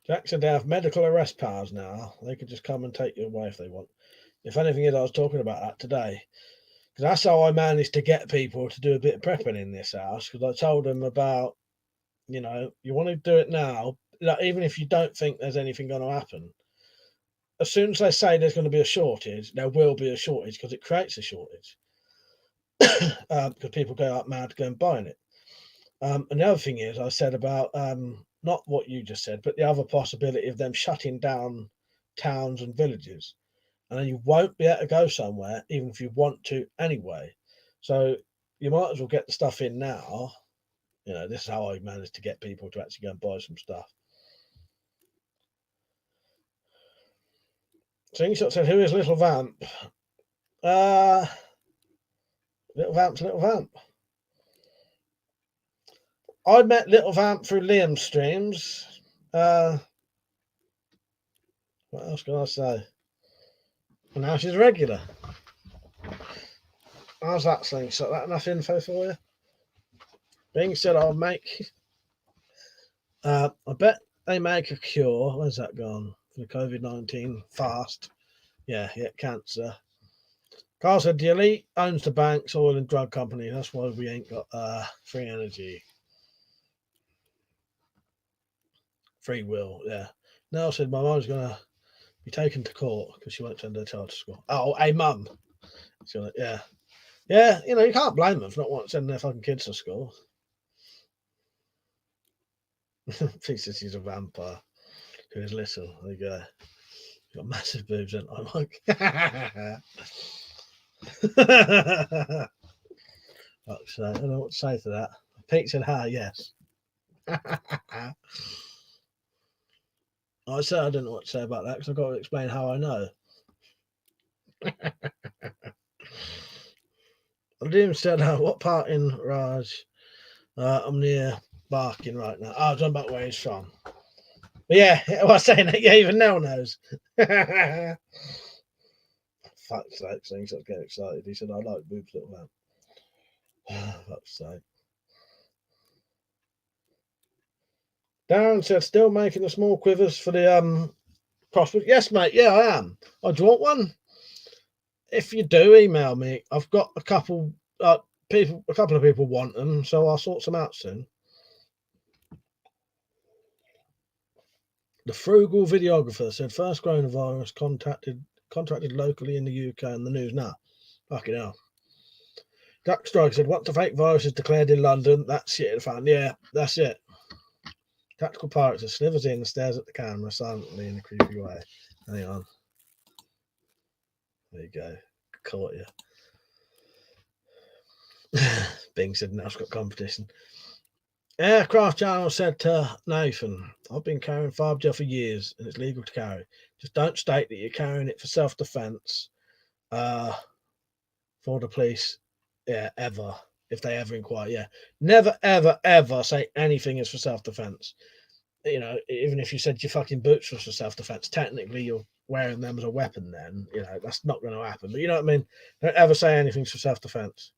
Jack said they have medical arrest powers now. They could just come and take you away if they want. If anything, I was talking about that today. Because that's how I managed to get people to do a bit of prepping in this house. Because I told them about, you know, you want to do it now, like, even if you don't think there's anything going to happen. As soon as they say there's going to be a shortage, there will be a shortage because it creates a shortage. Because people go out mad to go and buying it. And the other thing is, I said about not what you just said, but the other possibility of them shutting down towns and villages. And then you won't be able to go somewhere, even if you want to anyway. So you might as well get the stuff in now. You know, this is how I managed to get people to actually go and buy some stuff. Slingshot said, who is Little Vamp? Little Vamp's Little Vamp. I met Little Vamp through Liam's streams. What else can I say? And now she's regular. How's that, Slingshot? That enough info for you? Being said, I'll make. I bet they make a cure. Where's that gone? For COVID-19 fast. Yeah, cancer. Carl said the elite owns the banks, oil and drug company. That's why we ain't got free energy. Free will, yeah. Nell said my mum's gonna be taken to court because she won't send her child to school. Oh, a mum. Yeah. Yeah, you know, you can't blame them for not wanting to send their fucking kids to school. Thinks that she's a vampire who is little. There you go. She's got massive boobs, and I'm like, so I don't know what to say to that. Pete said, yes. I said I don't know what to say about that because I've got to explain how I know. Liam said, what part in Raj? I'm near Barking right now. Oh, I don't know about where he's from. But yeah, I was saying that, yeah, even Nell knows. Fuck's sake, things I get excited. He said, I like boobs, Little man. Fuck's sake. Darren said, still making the small quivers for the prospect. Yes, mate. Yeah, I am. Oh, do you want one? If you do, email me. I've got a couple of people want them, so I'll sort some out soon. The frugal videographer said first coronavirus contracted locally in the UK and the news now. Fucking hell. Jack Strike said once the fake virus is declared in London, that's shit at the fan. Yeah, that's it. Tactical Pirate slithers in and stares at the camera silently in a creepy way. Hang on. There you go. Caught you. Bing said, now it's got competition. Aircraft Channel said to Nathan, I've been carrying 5 gel for years and it's legal to carry. Just don't state that you're carrying it for self-defense for the police, ever, if they ever inquire. Never, ever, ever say anything is for self-defense. You know, even if you said your fucking boots was for self-defense, technically you're wearing them as a weapon then. You know, that's not going to happen. But you know what I mean? Don't ever say anything's for self-defense.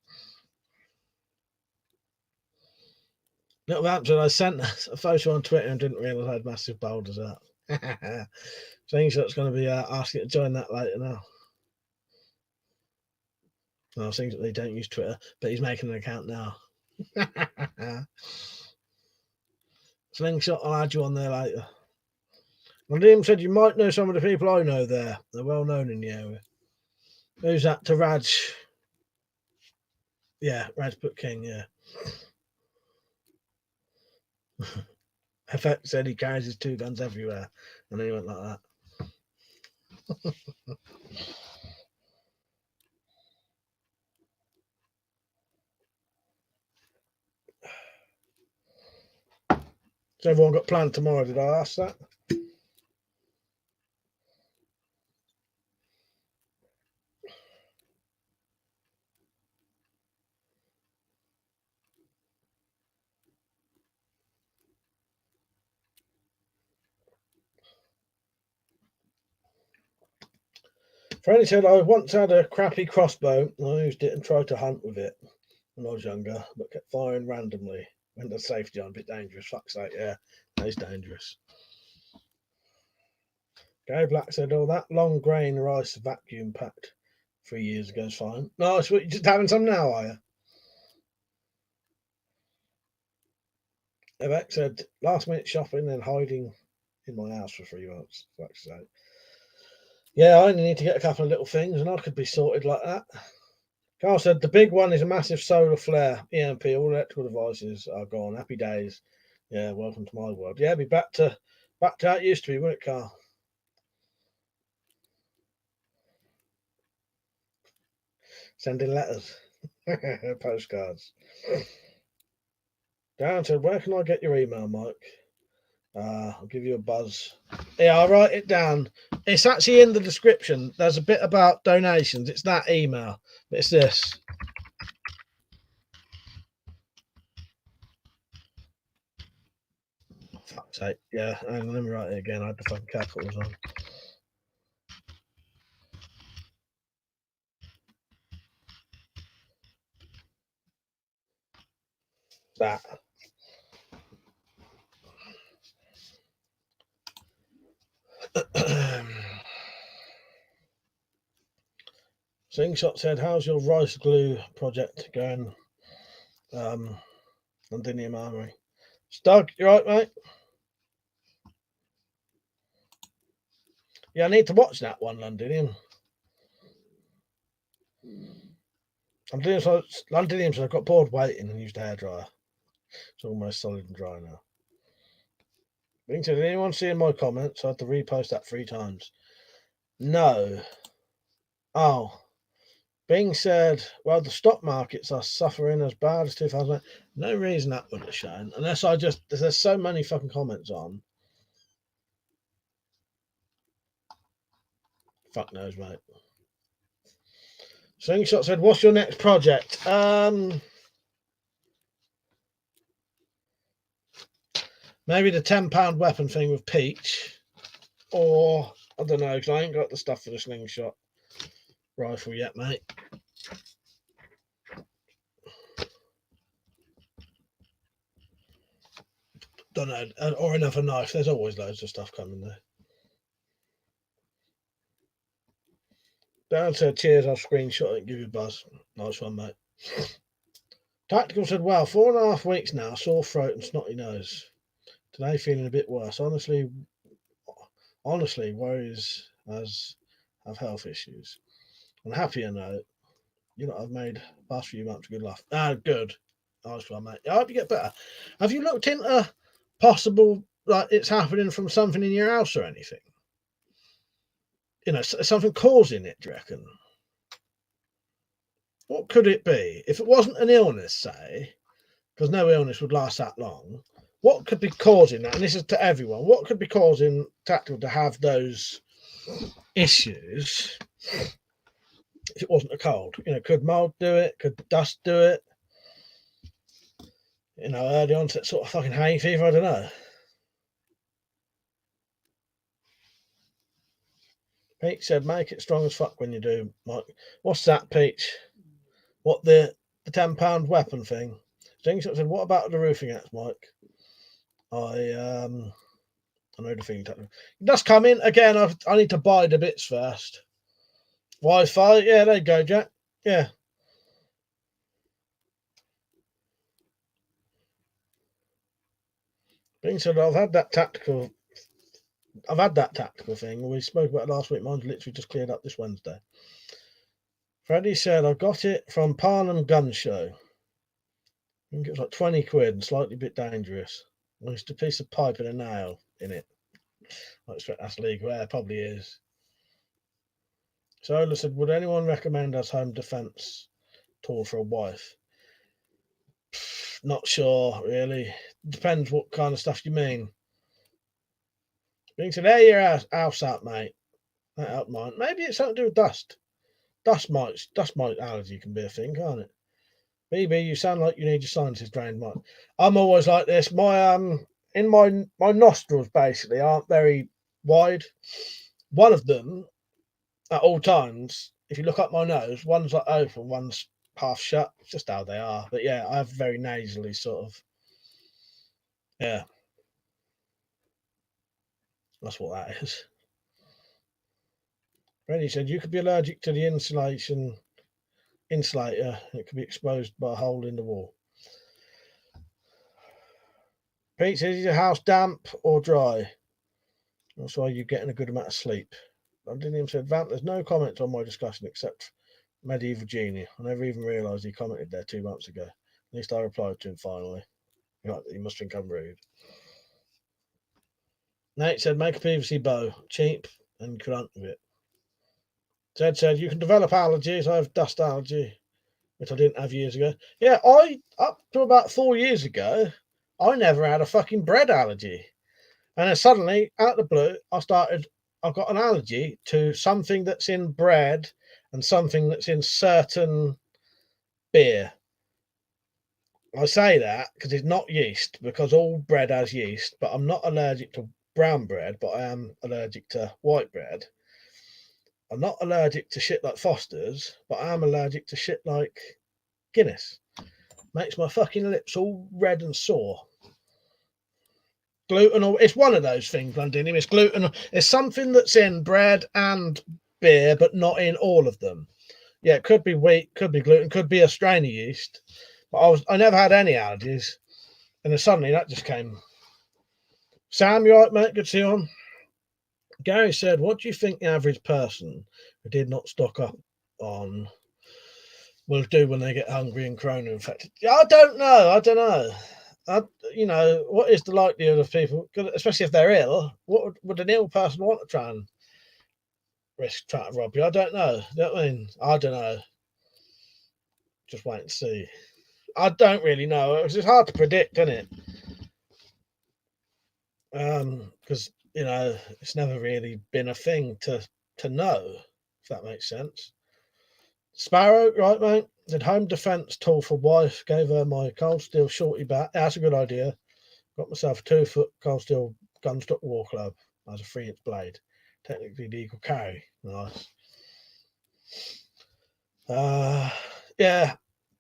Little Hampton, I sent a photo on Twitter and didn't realise I had massive boulders up. Slingshot's going to be asking to join that later now. No, things that they don't use Twitter, but he's making an account now. Slingshot, I'll add you on there later. Londinium said you might know some of the people I know there. They're well known in the area. Who's that? To Raj? Yeah, Rajput King, yeah. FX said he carries his 2 guns everywhere, and then he went like that. So everyone got planned tomorrow, did I ask that? Franny said, I once had a crappy crossbow. I used it and tried to hunt with it when I was younger, but kept firing randomly. Went to safety on, a bit dangerous. Fuck's sake, yeah, that is dangerous. Gary Black said, oh, that long grain rice vacuum packed 3 years ago is fine. No, it's what you're just having some now, are you? Evac said, last minute shopping and hiding in my house for 3 months. Fuck's sake. Yeah, I only need to get a couple of little things and I could be sorted like that. Carl said, the big one is a massive solar flare EMP. All electrical devices are gone. Happy days. Yeah, welcome to my world. Yeah, be back to how it used to be, wouldn't it, Carl? Sending letters, postcards. Dan said, where can I get your email, Mike? I'll give you a buzz. Yeah, I'll write it down. It's actually in the description. There's a bit about donations. It's that email. It's this. Fuck's sake. Yeah, hang on, let me write it again. I had the fucking capitals on. That. Slingshot said, how's your rice glue project going? Londinium Armory. Stug, you right, mate? Yeah, I need to watch that one, Londinium. I'm doing so. Londinium, so I got bored waiting and used a hairdryer. It's almost solid and dry now. Did anyone see in my comments? I had to repost that 3 times. No. Oh. Bing said, well, the stock markets are suffering as bad as 2008. No reason that would have shown. Unless there's so many fucking comments on. Fuck knows, mate. Slingshot said, what's your next project? Maybe the £10 weapon thing with Peach. Or, I don't know, because I ain't got the stuff for the slingshot rifle yet, mate. Don't know. Or another knife. There's always loads of stuff coming there. Dan said, cheers, I'll screenshot it and give you a buzz. Nice one, mate. Tactical said, well, 4.5 weeks now, sore throat and snotty nose. Today feeling a bit worse. Honestly, worries as have health issues. On a happier note, I've made the past few months a good laugh. Good. Nice one, mate. I hope you get better. Have you looked into possible, like, it's happening from something in your house or anything? Something causing it, do you reckon? What could it be? If it wasn't an illness, say, because no illness would last that long, what could be causing that? And this is to everyone. What could be causing Tactical to have those issues if it wasn't a cold? You know, could mold do it? Could dust do it? You know, early onset sort of fucking hay fever. I don't know. Peach said, "Make it strong as fuck when you do, Mike." What's that, Peach? What the £10 weapon thing? Thing said, "What about the roofing axe, Mike?" I know the thing. That's coming again. I need to buy the bits first. Wi-Fi, yeah, there you go, Jack. Yeah. Being said, I've had that tactical thing. We spoke about it last week. Mine's literally just cleared up this Wednesday. Freddie said, "I got it from Parnham Gun Show. I think it was like 20 quid and slightly a bit dangerous. There's a piece of pipe and a nail in it. I expect that's legal. Yeah, it probably is." So Ola said, "Would anyone recommend as home defence tool for a wife?" Not sure, really. Depends what kind of stuff you mean. Being said, "There your house out, mate." That helped mine. Maybe it's something to do with dust. Dust mite allergy can be a thing, can't it? BB, you sound like you need your sinuses drained, Mike. I'm always like this. My nostrils basically aren't very wide. One of them at all times, if you look up my nose, one's like open, one's half shut. It's just how they are. But yeah, I have very nasally sort of. Yeah, that's what that is. Rennie said you could be allergic to the insulator. It could be exposed by a hole in the wall. Pete says, "Is your house damp or dry? That's why you're getting a good amount of sleep." Londinium said, "Vamp, there's no comments on my discussion except Medieval Genie. I never even realised he commented there 2 months ago. At least I replied to him finally. You must think I'm rude." Nate said, "Make a PVC bow. Cheap and grunt with it." Ted said, "You can develop allergies. I have dust allergy, which I didn't have years ago." Yeah, up to about 4 years ago, I never had a fucking bread allergy. And then suddenly, out of the blue, I've got an allergy to something that's in bread and something that's in certain beer. I say that because it's not yeast, because all bread has yeast, but I'm not allergic to brown bread, but I am allergic to white bread. I'm not allergic to shit like Foster's, but I am allergic to shit like Guinness. Makes my fucking lips all red and sore. Gluten, or it's one of those things, Londinium. It's gluten. It's something that's in bread and beer, but not in all of them. Yeah, it could be wheat, could be gluten, could be a strain of yeast. But I never had any allergies, and then suddenly that just came. Sam, you all right, mate? Good to see you on. Gary said, "What do you think the average person who did not stock up on will do when they get hungry and corona infected?" I don't know. What is the likelihood of people, especially if they're ill? What would an ill person want to try and risk trying to rob you? I don't know. You know what I mean? I don't know. Just wait and see. I don't really know. It's hard to predict, isn't it? Because it's never really been a thing to know, if that makes sense. Sparrow, right, mate? Did home defence tool for wife. Gave her my cold steel shorty bat. That's a good idea. Got myself a 2-foot cold steel gunstock war club as a 3-inch blade. Technically legal carry. Nice. Yeah.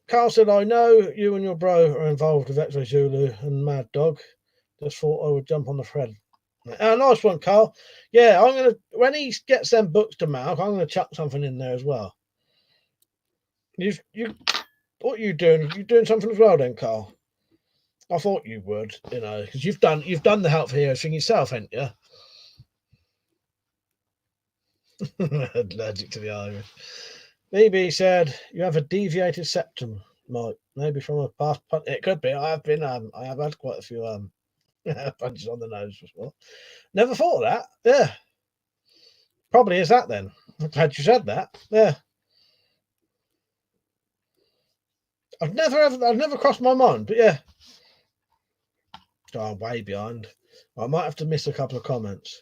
Carl said, "I know you and your bro are involved with X-Ray Zulu and Mad Dog. Just thought I would jump on the thread." Nice one, Carl. Yeah, when he gets them books to Malk, I'm gonna chuck something in there as well. What are you doing? You doing something as well, then, Carl? I thought you would, because you've done the Help for Heroes thing yourself, haven't you? Allergic to the Irish. BB said, "You have a deviated septum, Mike. Maybe from a past punch." It could be. I have had quite a few punches on the nose before. Never thought of that. Yeah, probably is that then. I'm glad you said that. Yeah. I've never crossed my mind, but yeah. Oh, I'm way behind. I might have to miss a couple of comments.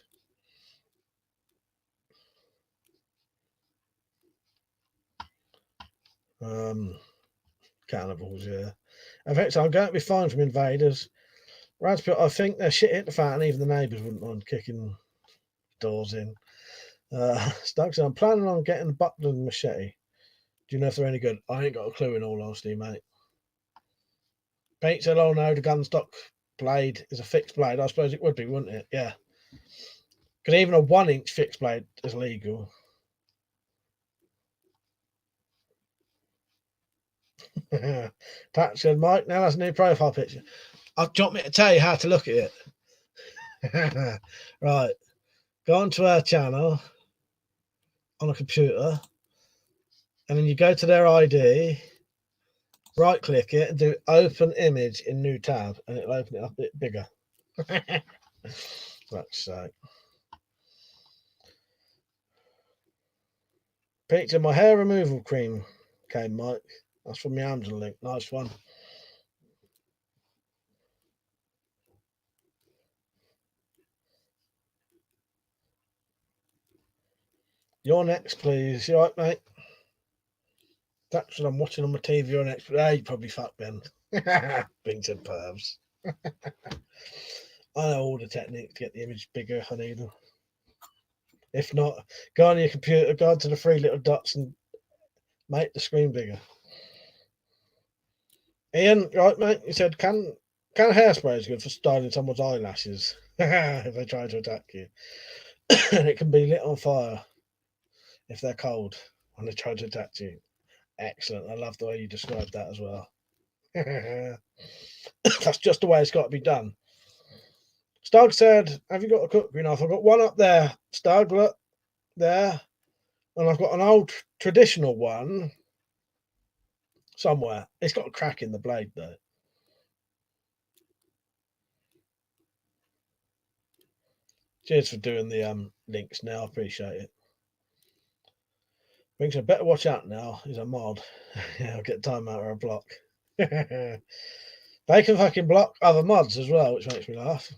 Cannibals, yeah. In fact, I'm going to be fine from invaders. Radsport, I think they're shit hit the fan, and even the neighbours wouldn't mind kicking doors in. Stuggs, I'm planning on getting a Buckland machete. Do you know if they're any good? I ain't got a clue, in all honesty, mate. Pete said, oh no, the gunstock blade is a fixed blade. I suppose it would be, wouldn't it? Yeah. Because even a 1-inch fixed blade is legal. Pat said, Mike, now that's a new profile picture. Do you want me to tell you how to look at it? Right. Go onto our channel on a computer, and then you go to their ID, right click it, and do open image in new tab, and it'll open it up a bit bigger. Fuck's sake. Picture my hair removal cream came, Mike. That's from the Amazon link. Nice one. You're next, please. You right, mate? That's what I'm watching on my TV. You're next. Hey, you probably fuck Ben. Bington pervs. I know all the techniques to get the image bigger if I need them. If not, go on your computer, go to the 3 little dots and make the screen bigger. Ian, right, mate? You said, can hairspray is good for styling someone's eyelashes if they try to attack you. And it can be lit on fire if they're cold when they try to attack you. Excellent. I love the way you described that as well. That's just the way it's got to be done. Stug said, have you got a cookery knife? I've got one up there, Stug, look, there. And I've got an old traditional one somewhere. It's got a crack in the blade, though. Cheers for doing the links now. I appreciate it. Thinks I better watch out now. He's a mod. Yeah, I'll get time out or a block. They can fucking block other mods as well, which makes me laugh.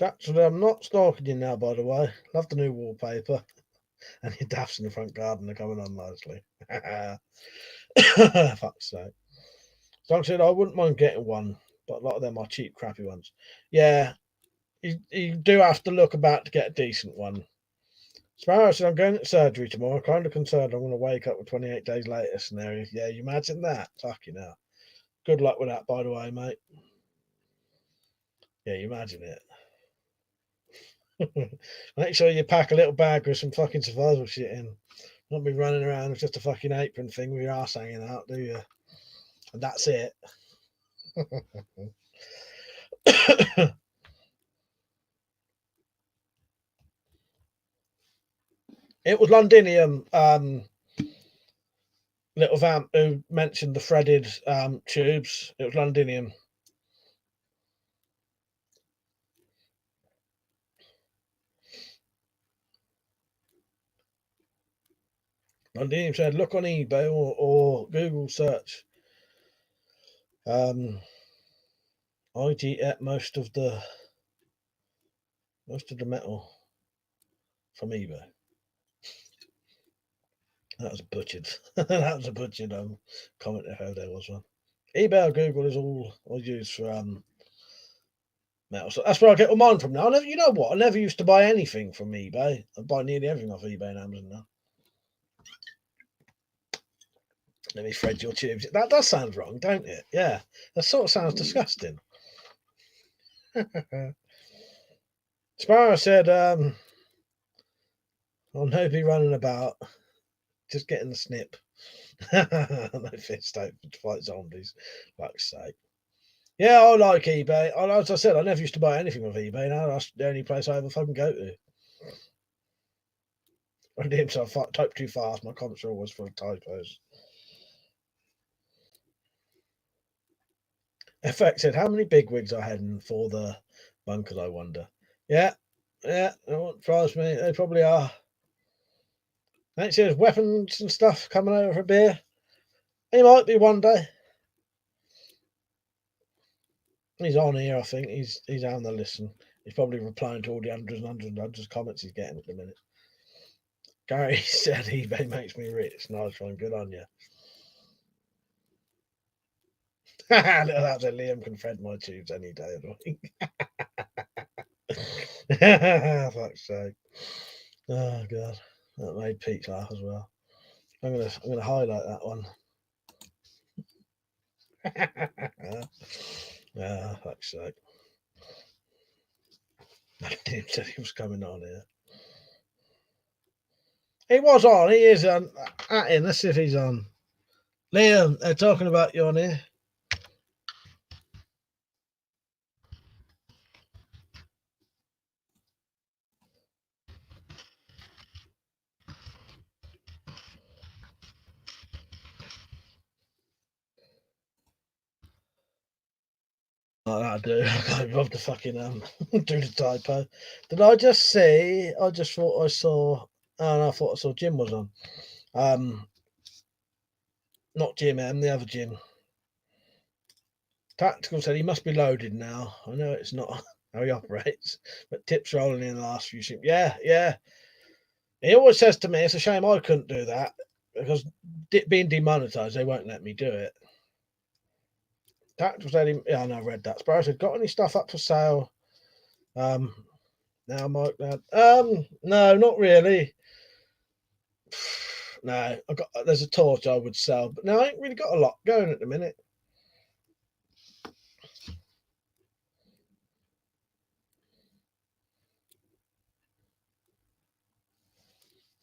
Actually, I'm not stalking you now, by the way. Love the new wallpaper. And your daffs in the front garden are coming on nicely. Fuck's sake. So I said I wouldn't mind getting one, but a lot of them are cheap, crappy ones. Yeah, you do have to look about to get a decent one. Sparrow said, I'm going to surgery tomorrow. Kind of concerned I'm going to wake up with 28 days later scenario. Yeah, you imagine that? Fucking hell. Good luck with that, by the way, mate. Yeah, you imagine it. Make sure you pack a little bag with some fucking survival shit in. Don't be running around with just a fucking apron thing with your ass hanging out, do you? And that's it. It was Londinium, little vamp, who mentioned the threaded tubes. It was Londinium. Londinium said, look on eBay or Google search. I get most of the metal from eBay. That was butchered. That was a butchered comment I heard there was one. eBay or Google is all I use for metal. So that's where I get all mine from now. You know what? I never used to buy anything from eBay. I buy nearly everything off eBay and Amazon now. Let me thread your tubes. That does sound wrong, don't it? Yeah. That sort of sounds disgusting. Sparrow said, I'll no be running about, just getting the snip. No fist out to fight zombies. Fuck's sake. Yeah, I like eBay. As I said, I never used to buy anything off eBay. Now that's the only place I ever fucking go to. I did himself type too fast. My comments are always full of typos. FX said, how many bigwigs are heading for the bunkers, I wonder? Yeah, it won't surprise me. They probably are. Next year's weapons and stuff coming over for a beer. He might be one day. He's on here, I think. He's on the listen. He's probably replying to all the hundreds of comments he's getting at the minute. Gary said eBay makes me rich. Nice one, good on you. That's a Liam can thread my tubes any day of the week. Fuck's sake. Oh god. That made Pete laugh as well. I'm gonna highlight that one. Fuck's sake. Liam said he was coming on here. He was on. He is on. At him. Let's see if he's on. Liam, they're talking about you on here. Oh, that'll do. I love to fucking do the typo. Did I just see? I just thought I saw. Oh, no, I thought I saw Jim was on. Not Jim M, the other Jim. Tactical said he must be loaded now. I know it's not how he operates, but tips rolling in the last few shifts. Yeah. He always says to me, it's a shame I couldn't do that because being demonetized, they won't let me do it. Tactical said, yeah, I know, I read that. Sparrow said, got any stuff up for sale? Now, Mike, no, not really. No, there's a torch I would sell, but no, I ain't really got a lot going at the minute.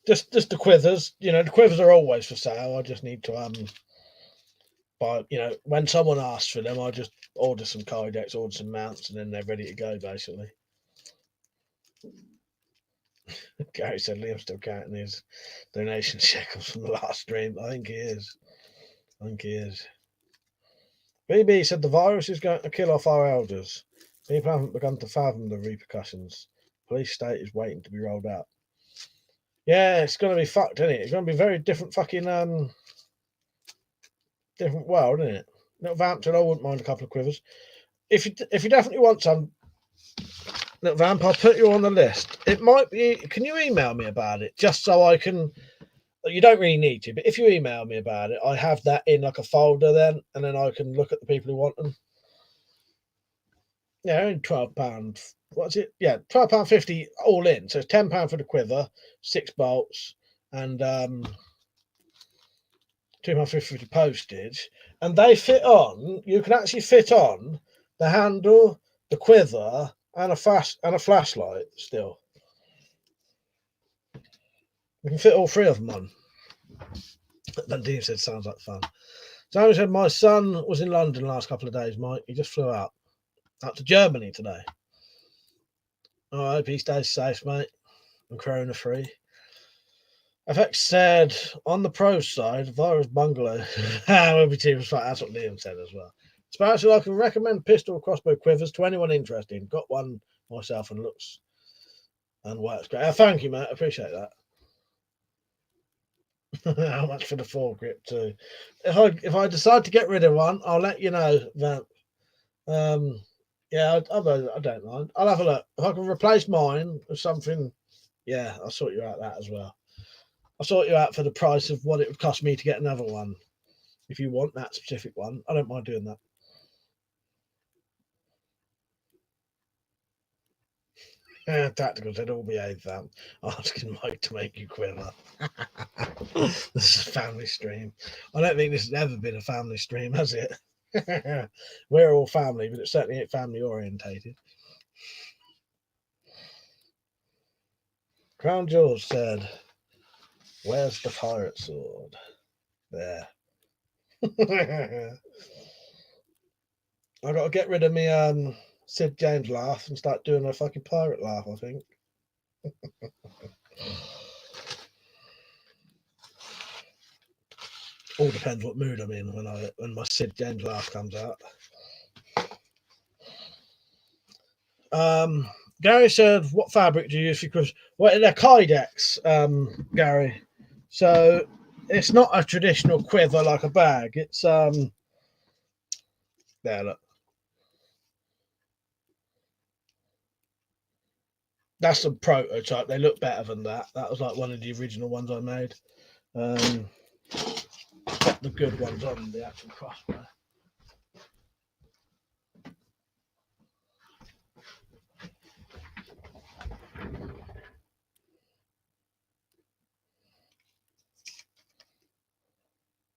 Just the quivers, the quivers are always for sale. I just need to buy, when someone asks for them, I just order some kydex, order some mounts, and then they're ready to go, basically. Gary said Liam's still counting his donation shekels from the last stream. I think he is. BB said the virus is going to kill off our elders. People haven't begun to fathom the repercussions. Police state is waiting to be rolled out. Yeah, it's going to be fucked, isn't it? It's going to be very different fucking different world, isn't it? Little Vamp said I wouldn't mind a couple of quivers. If you definitely want some, Little Vamp, I'll put you on the list. It might be. Can you email me about it just so I can? You don't really need to, but if you email me about it, I have that in like a folder then, and then I can look at the people who want them. Yeah, only £12. What's it? Yeah, £12.50 all in. So it's £10 for the quiver, 6 bolts, and £2.50 for the postage. And they fit on. You can actually fit on the handle, the quiver, and a flashlight still. You can fit all 3 of them on. Londinium said, sounds like fun. Simon said, my son was in London the last couple of days, Mike. He just flew out to Germany today. I hope he stays safe, mate, and corona free. FX said, on the pro side, virus bungalow. That's what Liam said as well. Especially, I can recommend pistol crossbow quivers to anyone interested. Got one myself and looks and works great. Thank you, mate. I appreciate that. How much for the foregrip too? If I decide to get rid of one, I'll let you know, Vamp. Yeah, I don't mind. I'll have a look. If I can replace mine with something, yeah, I'll sort you out that as well. I'll sort you out for the price of what it would cost me to get another one. If you want that specific one, I don't mind doing that. Tactical said, all behave, Vamp. Asking Mike to make you quiver. This is a family stream. I don't think this has ever been a family stream, has it? We're all family, but it certainly ain't family orientated. Crown Jewels said, where's the pirate sword? There. I got to get rid of me Sid James laugh and start doing a fucking pirate laugh, I think. All depends what mood I'm in when my Sid James laugh comes out. Gary said, what fabric do you use for your quivers? Well, they're kydex, Gary. So it's not a traditional quiver like a bag. It's there, look. That's a prototype. They look better than that. That was like one of the original ones I made. Got the good ones on the actual crossbow.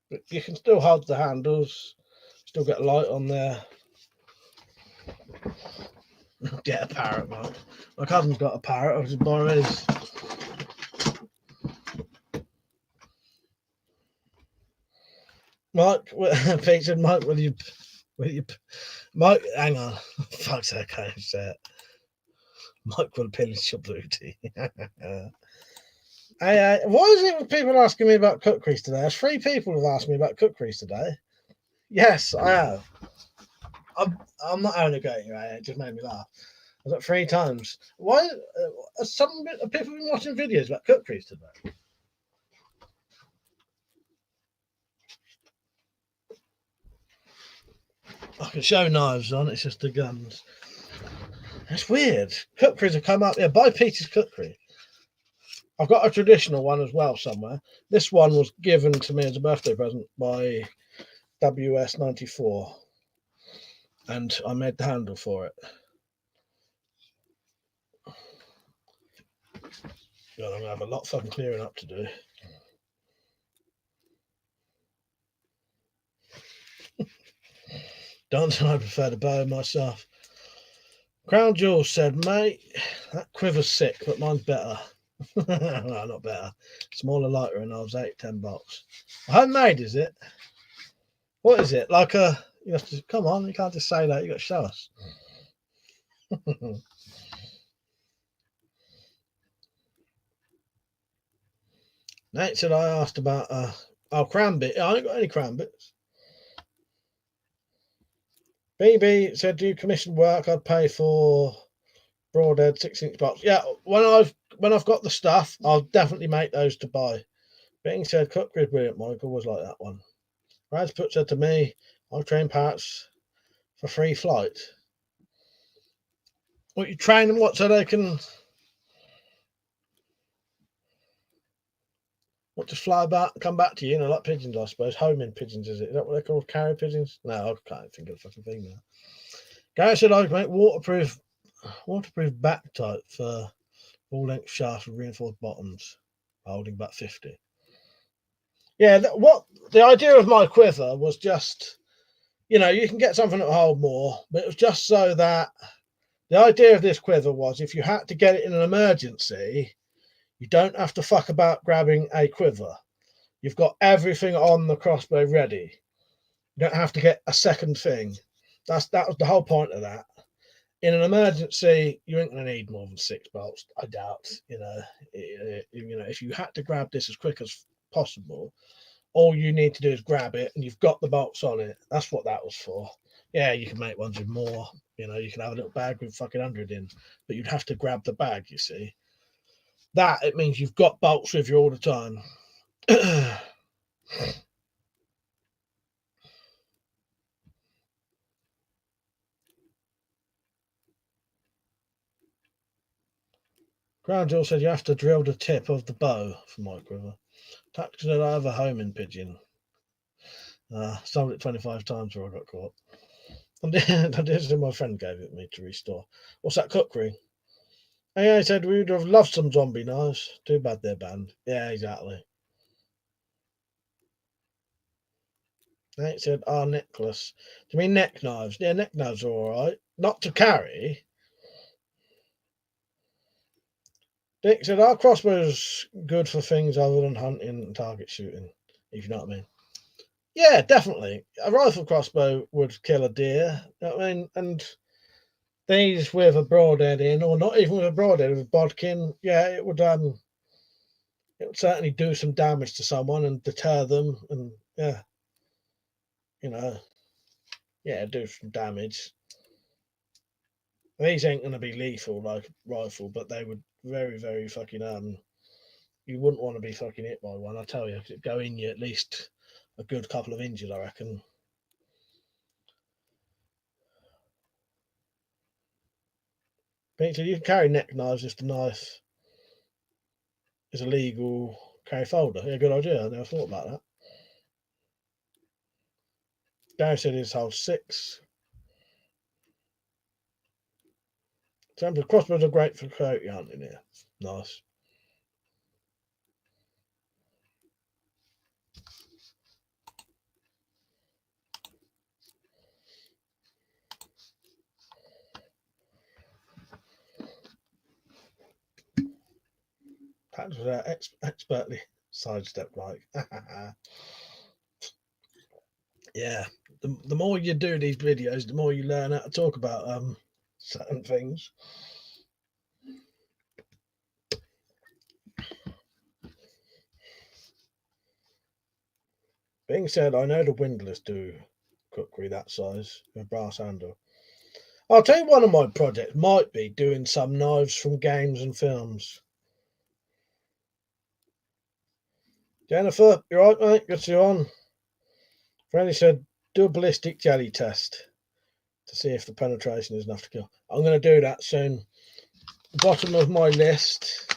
But you can still hold the handles. Still get light on there. Get a parrot, Mike. My cousin's got a parrot. I was just borrow his. Mike, Pete said, Mike, will you, Mike, hang on. Fuck's sake, I can't say it. Mike will pillage your booty. Why is it people asking me about cookeries today? There's 3 people have asked me about cookeries today. Yes, I have. I'm not only going, right? It just made me laugh. I've got 3 times. Why? Have people been watching videos about cookeries today? I can show knives on. It's just the guns. That's weird. Cookeries have come up. Yeah, buy Peter's Cookery. I've got a traditional one as well somewhere. This one was given to me as a birthday present by WS94, and I made the handle for it. God, I'm gonna have a lot of fucking clearing up to do. Don't I prefer the bow myself. Crown Jewel said, mate, that quiver's sick, but mine's better. No, not better. Smaller, lighter, and I was $8-10. Homemade, is it? What is it? Like a? You have to come on. You can't just say that. You got to show us. Nate said I asked about cram bit. I ain't got any cram bits. BB said, do you commission work? I'd pay for Broadhead 6-inch box. Yeah, when I've got the stuff, I'll definitely make those to buy. Being said, cookery is brilliant, Michael was like that one. Radsput said to me, I'll train parrots for free flight. What, you train them what so they can just fly about and come back to you, like pigeons, I suppose. Homing pigeons, is it? Is that what they're called? Carrier pigeons? No, I can't think of the fucking thing now. Gary said I could make waterproof back type for full length shafts with reinforced bottoms, holding about 50. Yeah, what the idea of my quiver was just, you can get something that will hold more, but it was just so that the idea of this quiver was if you had to get it in an emergency, you don't have to fuck about grabbing a quiver. You've got everything on the crossbow ready. You don't have to get a second thing. That was the whole point of that. In an emergency, you ain't going to need more than 6 bolts. I doubt. If you had to grab this as quick as possible, all you need to do is grab it, and you've got the bolts on it. That's what that was for. Yeah, you can make ones with more. You can have a little bag with fucking 100 in, but you'd have to grab the bag. You see, that it means you've got bolts with you all the time. Crown Jewel said you have to drill the tip of the bow for my quiver. Tactical I have a homing pigeon. Sold it 25 times before I got caught. And my friend gave it me to restore. What's that, cookery? And yeah, he said we would have loved some zombie knives. Too bad they're banned. Yeah, exactly. Nate said, necklace. Do you mean neck knives? Yeah, neck knives are alright. Not to carry. Dick said, our crossbow's good for things other than hunting and target shooting, if you know what I mean. Yeah, definitely. A rifle crossbow would kill a deer. You know what I mean? And these with a broadhead in, or not even with a broadhead, with a bodkin, yeah, it would certainly do some damage to someone and deter them, and do some damage. These ain't gonna be lethal like rifle, but they would very, very fucking You wouldn't want to be fucking hit by one, I tell you. It'd go in you at least a good couple of inches, I reckon. Peter, you can carry neck knives if the knife is a legal carry folder. Yeah, good idea. I never thought about that. Gary said his holds 6. Temple crossbows are great for coyote hunting here. Nice. That was expertly sidestepped like. Yeah. The more you do these videos, the more you learn how to talk about certain things. Being said, I know the windlass do cookery that size with brass handle. I'll tell you, one of my projects might be doing some knives from games and films. Jennifer, you right, mate? Good to see you on. Franny said, do a ballistic jelly test to see if the penetration is enough to kill. I'm going to do that soon. Bottom of my list.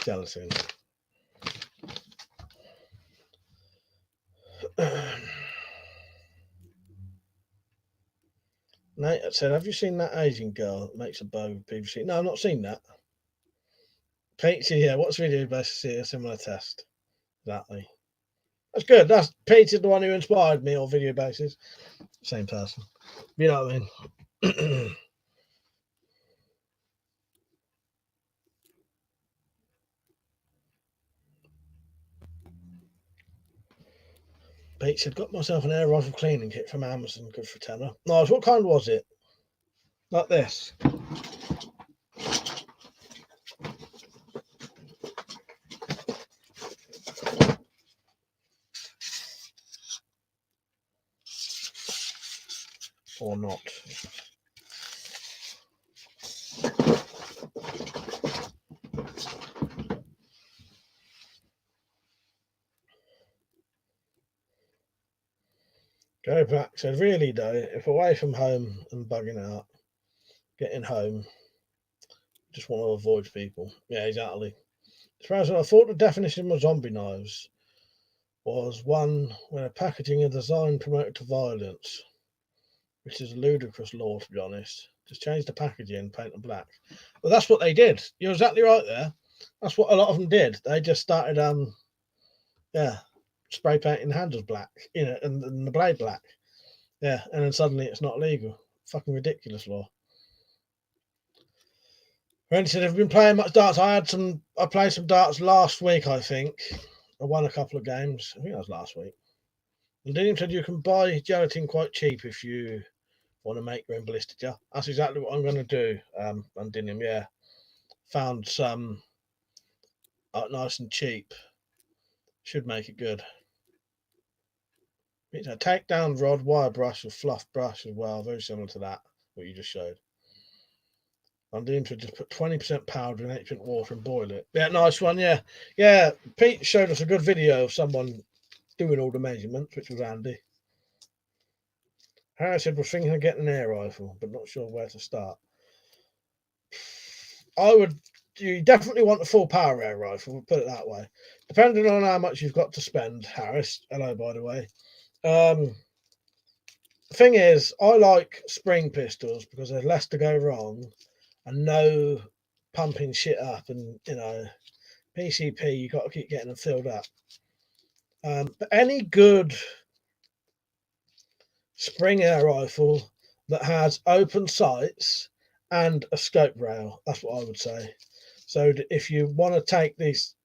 Gelatin. Nate said, have you seen that Asian girl that makes a bow with PVC? No, I've not seen that. Peachy, yeah, what's video best to see a similar test? Exactly. That's good. That's Peter's the one who inspired me on video basis. Same person. You know what I mean? Pete said, got myself an air rifle cleaning kit from Amazon, good for tenner. Nice. What kind was it? Like this. Or not. Go back. Said, really though, if away from home and bugging out, getting home, just want to avoid people. Yeah, exactly. As far as I thought, the definition of zombie knives was one where packaging and design promoted to violence, which is a ludicrous law, to be honest. Just change the packaging, paint them black. Well, that's what they did. You're exactly right there. That's what a lot of them did. They just started, spray painting the handles black, and the blade black. Yeah, and then suddenly it's not legal. Fucking ridiculous law. Randy said, have you been playing much darts? I played some darts last week, I think. I won a couple of games. I think that was last week. Londinium said you can buy gelatin quite cheap if you want to make your own ballistic gel. That's exactly what I'm going to do, Londinium, yeah. Found some nice and cheap. Should make it good. It's a takedown rod, wire brush, or fluff brush as well. Very similar to that, what you just showed. I'm doing to just put 20% powder in 8% water and boil it. Yeah, nice one. Yeah, yeah. Pete showed us a good video of someone doing all the measurements, which was handy. Harry said we're thinking of getting an air rifle, but not sure where to start. You definitely want a full power air rifle. We'll put it that way. Depending on how much you've got to spend, Harris. Hello, by the way. The thing is, I like spring pistols because there's less to go wrong and no pumping shit up, and PCP, you got to keep getting them filled up. But any good spring air rifle that has open sights and a scope rail, that's what I would say. So if you want to take this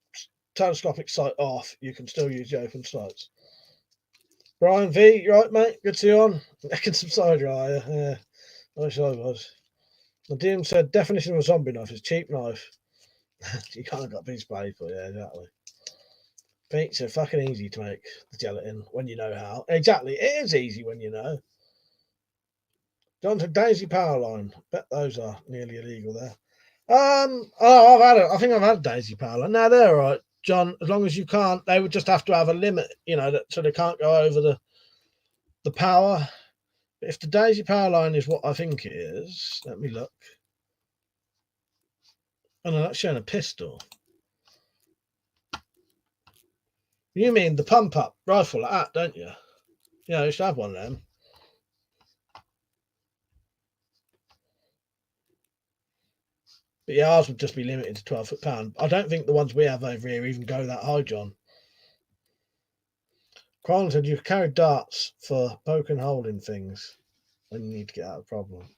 telescopic sight off, you can still use the open sights. Brian V, you right, mate? Good to see you on. Necking some cider, are you? Yeah, I wish I was. Nadim said, definition of a zombie knife is cheap knife. You kind of got a piece of paper, yeah, exactly. Pete's are fucking easy to make the gelatin when you know how. Exactly, it is easy when you know. John said Daisy Power Line. Bet those are nearly illegal there. Oh, I think I've had Daisy Power Line. No, they're all right, John. As long as you can't, they would just have to have a limit, so they can't go over the power. But if the Daisy Power Line is what I think it is, let me look. Oh no, that's showing a pistol. You mean the pump up rifle like that, don't you? Yeah, I used to have one of them. But yeah, ours would just be limited to 12 foot-pound. I don't think the ones we have over here even go that high, John. Crown said you carry darts for poking hole in things when you need to get out of a problem.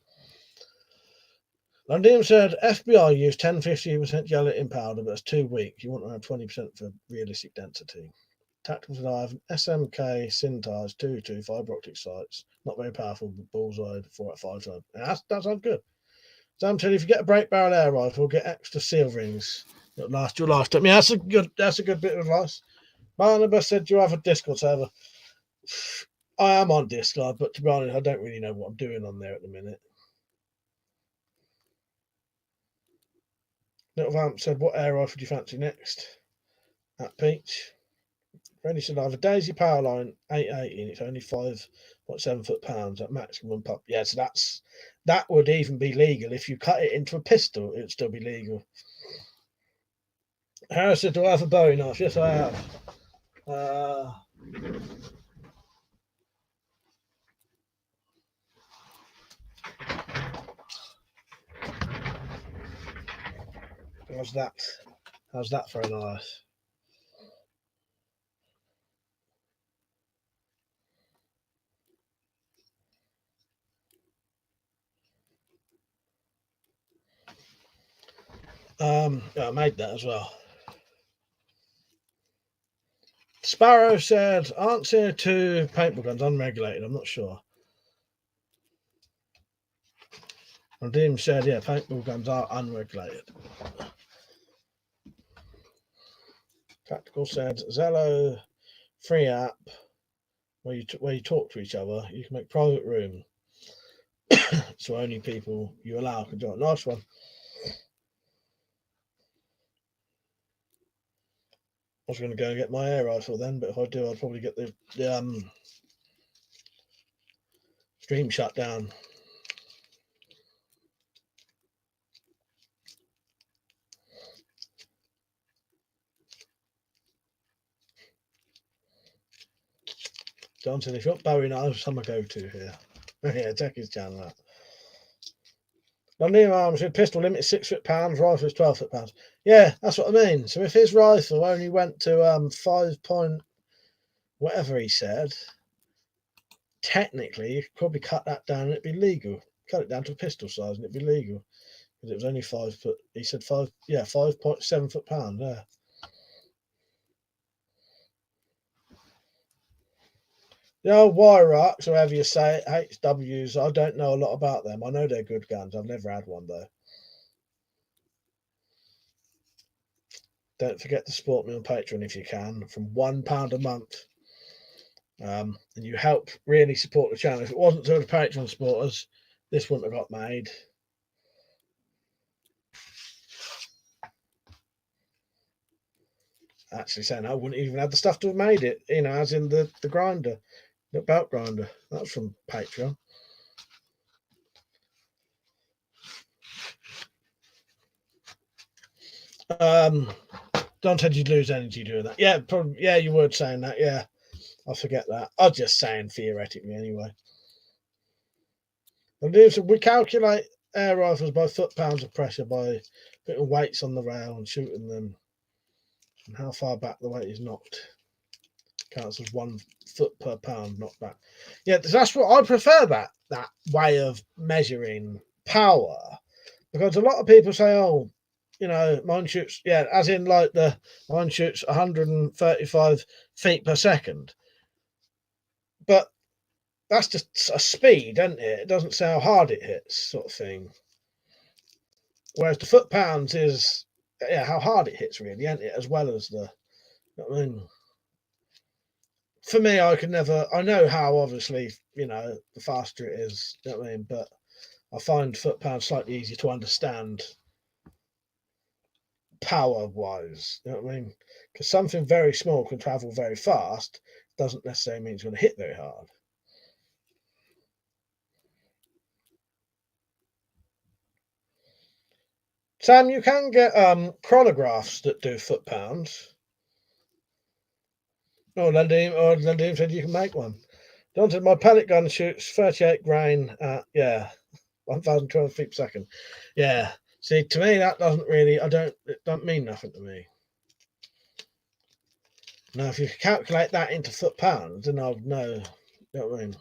Londinium said FBI use 10-15% gelatin powder, but it's too weak. You want to have 20% for realistic density. Tactical said I have an SMK Cintas 2 fiber optic sights. Not very powerful, but bullseye 4 at 5 times. That sounds good. Sam said if you get a break barrel air rifle, get extra seal rings. It'll last your lifetime. Yeah, that's a good bit of advice. Barnabas said, do you have a Discord server? I am on Discord, but to be honest, I don't really know what I'm doing on there at the minute. Little Vamp said, what air rifle do you fancy next? At Peach. Randy said, I have a Daisy Powerline 880 and it's only 5.7 foot-pounds at maximum pop. Yeah, so that would even be legal. If you cut it into a pistol, it'd still be legal. Harris said, do I have a Bowie knife? Yes, I have. How's that? How's that for a knife? I made that as well. Sparrow said, answer to paintball guns unregulated. I'm not sure. And Dim said, yeah, paintball guns are unregulated. Tactical said, Zello free app where you talk to each other. You can make private room, so only people you allow can join. Nice one. I was going to go and get my air rifle then, but if I do, I'd probably get the stream shut down. Johnson, if you want Bowie knives, I'm a go-to here. Yeah, check his channel out. Londinium Arms said pistol limit is 6 foot-pounds, rifle is 12 foot-pounds. Yeah, that's what I mean. So if his rifle only went to 5 point whatever he said, technically you could probably cut that down and it'd be legal. Cut it down to a pistol size and it'd be legal. Because it was only 5 foot. He said 5.7 foot-pound. Yeah. The old wire rocks, or however you say it, HWs, I don't know a lot about them. I know they're good guns. I've never had one though. Don't forget to support me on Patreon if you can, from £1 a month. And you help really support the channel. If it wasn't for the Patreon supporters, this wouldn't have got made. Actually saying I wouldn't even have the stuff to have made it, as in the grinder, the belt grinder. That's from Patreon. Don't said you'd lose energy doing that. Yeah, probably. Yeah, you would saying that. Yeah, I forget that. I was just saying theoretically anyway. We calculate air rifles by foot-pounds of pressure by putting weights on the rail and shooting them, and how far back the weight is knocked. Counts as 1 foot per pound knocked back. Yeah, that's what I prefer. That way of measuring power, because a lot of people say, "Oh, mine shoots." Yeah, as in like mine shoots 135 feet per second, but that's just a speed, isn't it? It doesn't say how hard it hits, sort of thing. Whereas the foot-pounds is how hard it hits, really, isn't it? As well as the, you know what I mean. for me, I could never. I know how, obviously, the faster it is. You know what I mean? But I find foot pounds slightly easier to understand power wise. You know what I mean? Because something very small can travel very fast doesn't necessarily mean it's going to hit very hard. Sam, you can get chronographs that do foot pounds. Oh, Londinium said you can make one. John said my pellet gun shoots 38 grain at 1,200 feet per second. Yeah. See, to me that doesn't really. It don't mean nothing to me. Now, if you calculate that into foot pounds, then I would know. You know what I mean?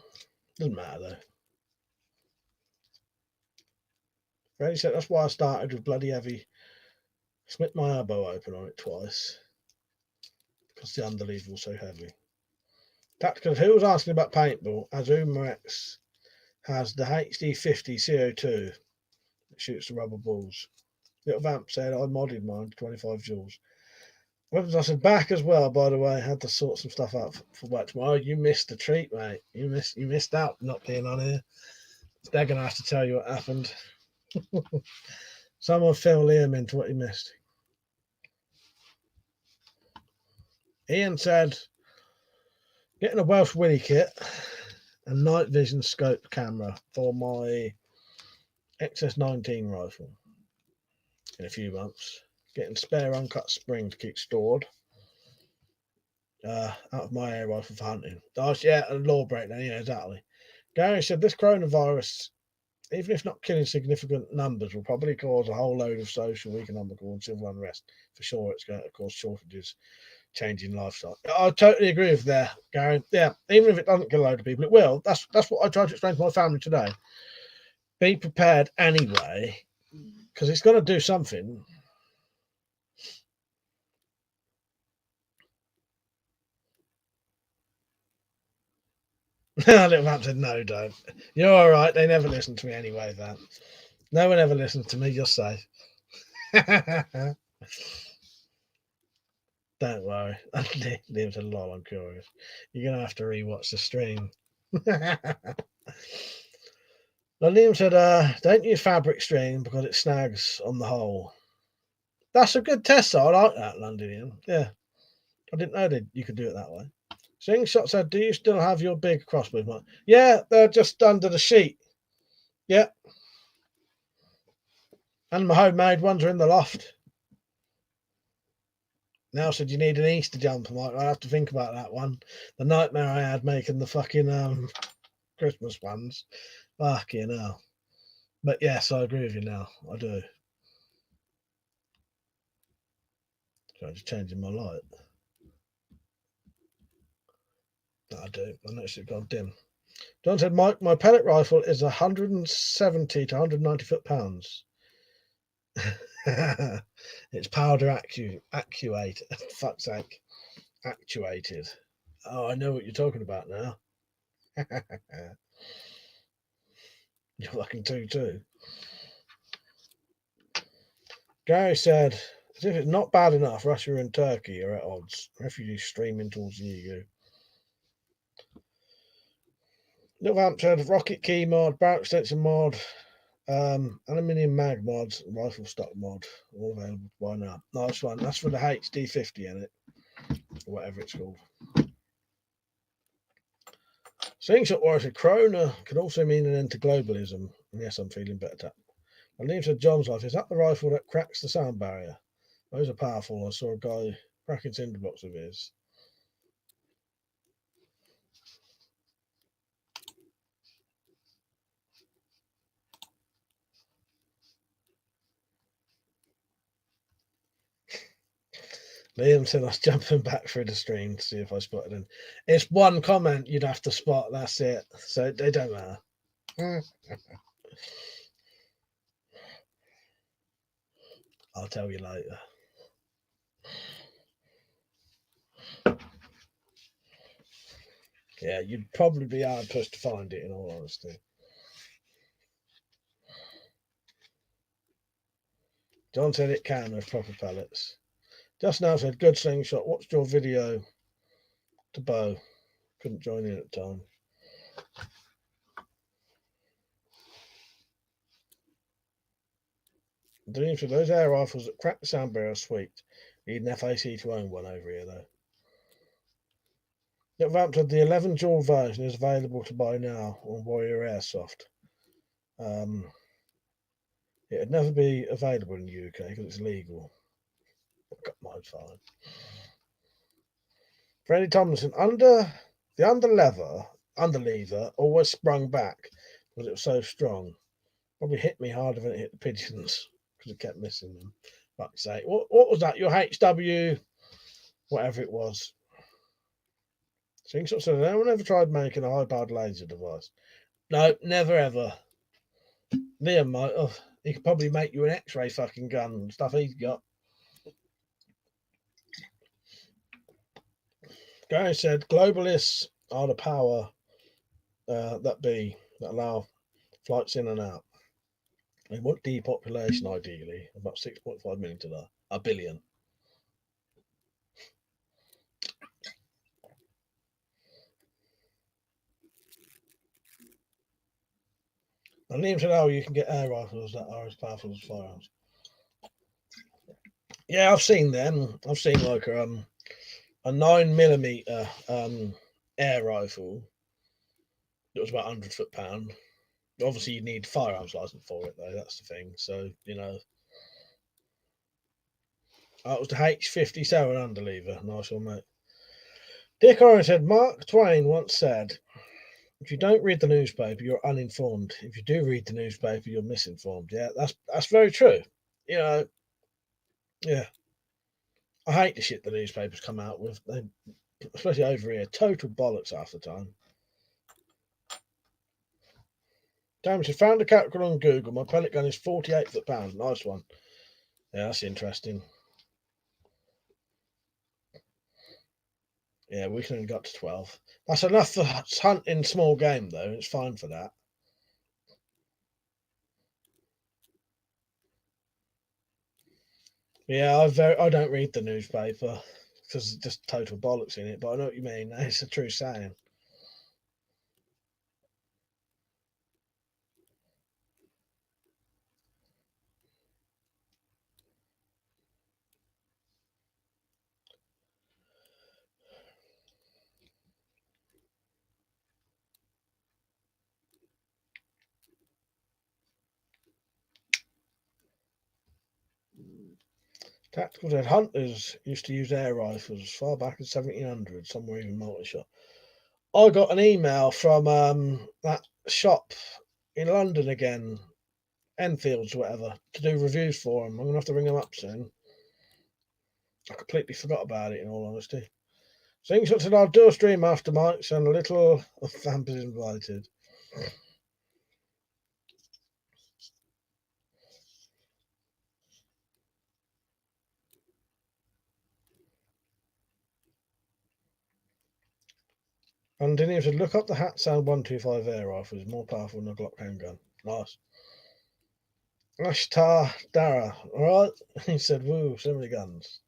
Doesn't matter though. Freddie said that's why I started with bloody heavy. Split my elbow open on it twice because the underleaf was so heavy. Tactical, who was asking about paintball? Azumarex has the HD50 CO2 that shoots the rubber balls. Little Vamp said I modded mine to 25 joules. Weapons, I said back as well, by the way. Had to sort some stuff out for work tomorrow. You missed the treat, mate. You missed out not being on here. They're gonna have to tell you what happened. Someone fill Liam into what he missed. Ian said getting a Welsh Willy kit and night vision scope camera for my XS19 rifle in a few months. Getting spare uncut spring to keep stored. Out of my air rifle for hunting. Oh, yeah, a law break then, yeah, exactly. Gary said this coronavirus, even if not killing significant numbers, will probably cause a whole load of social, economical, and civil unrest. For sure, it's going to cause shortages, changing lifestyle. I totally agree with that, Gary. Yeah, even if it doesn't kill a load of people, it will. That's what I tried to explain to my family today. Be prepared anyway, because it's going to do something. Little Map said, no, don't. You're all right. They never listen to me anyway, Van. No one ever listens to me, just say. Don't worry. Liam said, lol, I'm curious. You're going to have to rewatch the stream. Liam said, don't use fabric string because it snags on the hole. That's a good test, though. I like that, Londinium. Yeah. I didn't know that you could do it that way. Slingshot said, do you still have your big crossbows, Mike? Yeah, they're just under the sheet. Yeah. And my homemade ones are in the loft. Now said you need an Easter jumper, Mike. I have to think about that one. The nightmare I had making the fucking Christmas ones. Fucking hell. But yes, I agree with you now. I do. So I'm just changing my light. I do. I noticed it gone dim. John said, Mike, my pellet rifle is 170 to 190 foot-pounds. It's powder actuated. Fuck's sake. Actuated. Oh, I know what you're talking about now. You're fucking too. Gary said, as if it's not bad enough, Russia and Turkey are at odds. Refugees streaming towards the EU. Little Vamp said, rocket key mod, barrel extension mod, aluminium mag mods, rifle stock mod, all available. Why not? Nice one. That's for the HD50 in it, or whatever it's called. Slingshot Warrior said, Corona could also mean an end to globalism. And yes, I'm feeling better. And Liam said, John's life, is that the rifle that cracks the sound barrier? Those are powerful. I saw a guy cracking cinder blocks with his. Liam said I was jumping back through the stream to see if I spotted him. It's one comment you'd have to spot, that's it. So they don't matter. I'll tell you later. Yeah, you'd probably be hard pushed to find it, in all honesty. John said it can with proper pellets. Just now said, good slingshot. Watched your video to bow. Couldn't join in at the time. For those air rifles that crack the sound barrier are sweet. Need an FAC to own one over here, though. Little Vamp said the 11 dual version is available to buy now on Warrior Airsoft. It'd never be available in the UK because it's illegal. I've got mine fine. Freddie Tomlinson, the underlever always sprung back because it was so strong. Probably hit me harder than it hit the pigeons because it kept missing them. Fuck's sake. What was that? Your HW, whatever it was. Singshot said, anyone ever tried making a high-powered laser device? No, never ever. Liam might have. He could probably make you an X-ray fucking gun and stuff he's got. Gary said, globalists are the power that allow flights in and out. They want depopulation, ideally, about 6.5 million today. A billion. And Liam said, oh, you can get air rifles that are as powerful as firearms. Yeah, I've seen them. I've seen like a 9mm air rifle that was about 100 foot-pound. Obviously, you need firearms license for it, though. That's the thing. So, you know. That was the H57 underlever. Nice one, mate. Dick Orange said, Mark Twain once said, if you don't read the newspaper, you're uninformed. If you do read the newspaper, you're misinformed. Yeah, that's very true. You know, yeah. I hate the shit the newspapers come out with. They, especially over here, total bollocks half the time. Damage, I found a category on Google. My pellet gun is 48 foot-pound. Nice one. Yeah, that's interesting. Yeah, we can only got to 12. That's enough for hunting small game, though. It's fine for that. Yeah, I don't read the newspaper because it's just total bollocks in it. But I know what you mean. It's a true saying. Tactical Dead Hunters used to use air rifles as far back as 1700, some were even multi-shot. I got an email from that shop in London again, Enfields or whatever, to do reviews for them. I'm going to have to ring them up soon. I completely forgot about it, in all honesty. Singshot said, I'll do a stream after Mike's and a little Vamp is invited. And Dinium said, look up the Hat Sound 125 air rifle. It's more powerful than a Glock handgun. Nice. Ashtar Dara, alright? He said, woo, so many guns.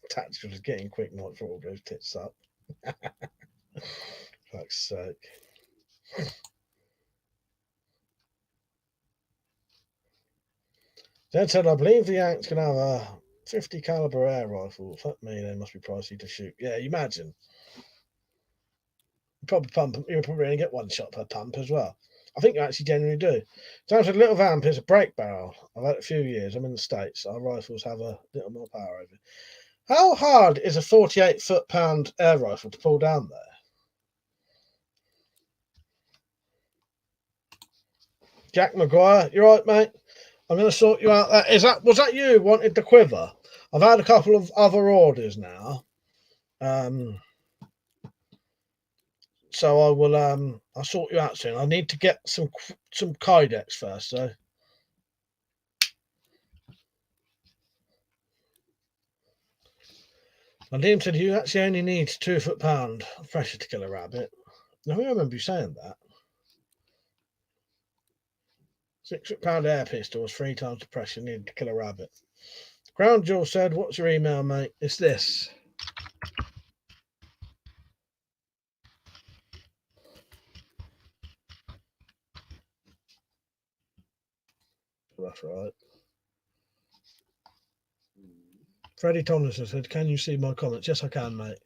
Tactical is getting quick, not for all those tits up. Fuck's sake. Dad said, I believe the Yanks can have a 50 caliber air rifle. Fuck me, they must be pricey to shoot. Yeah, you imagine. You probably only get one shot per pump as well. I think you actually genuinely do. Dad said, little Vamp is a break barrel. I've had it a few years. I'm in the States. Our rifles have a little more power over it. How hard is a 48 foot-pound air rifle to pull down there? Jack Maguire, you right, mate? I'm going to sort you out. Was that you wanted the quiver? I've had a couple of other orders now, so I will. I'll sort you out soon. I need to get some Kydex first, so. My Liam said you actually only need 2 foot-pound pressure to kill a rabbit. Now I remember you saying that. 6 foot-pound air pistol was 3 times the pressure needed to kill a rabbit. Crown Jewel said, what's your email, mate? It's this. That's right. Freddie Tomlinson said, can you see my comments? Yes, I can, mate.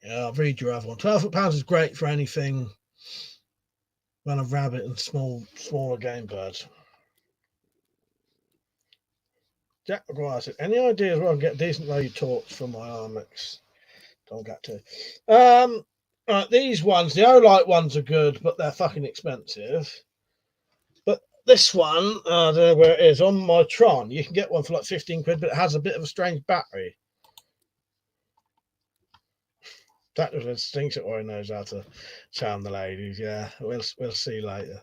Yeah, I'll read your other one. 12 foot pounds is great for anything run of rabbit and smaller game birds. Jack McGuire said, any ideas where I can get decent value torch for my Armex? Don't get to. Right, these ones, the Olight ones are good, but they're fucking expensive. But this one, I don't know where it is, on my Tron, you can get one for like 15 quid, but it has a bit of a strange battery. That was a stinks it where he knows how to charm the ladies. Yeah, we'll see later.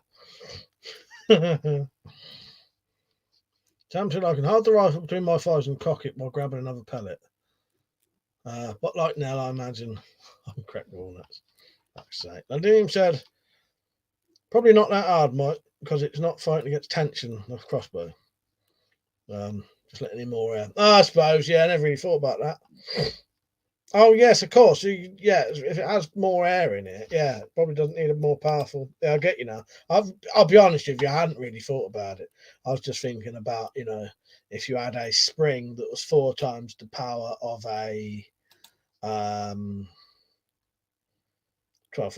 Sam said I can hold the rifle between my thighs and cock it while grabbing another pellet. But like Nell, I imagine I'm correct with walnuts. That's sake. Londinium said probably not that hard, Mike, because it's not fighting against tension of crossbow. Just letting him more air. I suppose, yeah, I never really thought about that. Oh, yes, of course. Yeah, if it has more air in it, yeah, it probably doesn't need a more powerful. Yeah, I get you now. I'll be honest with you, I hadn't really thought about it. I was just thinking about, if you had a spring that was 4 times the power of a 12-foot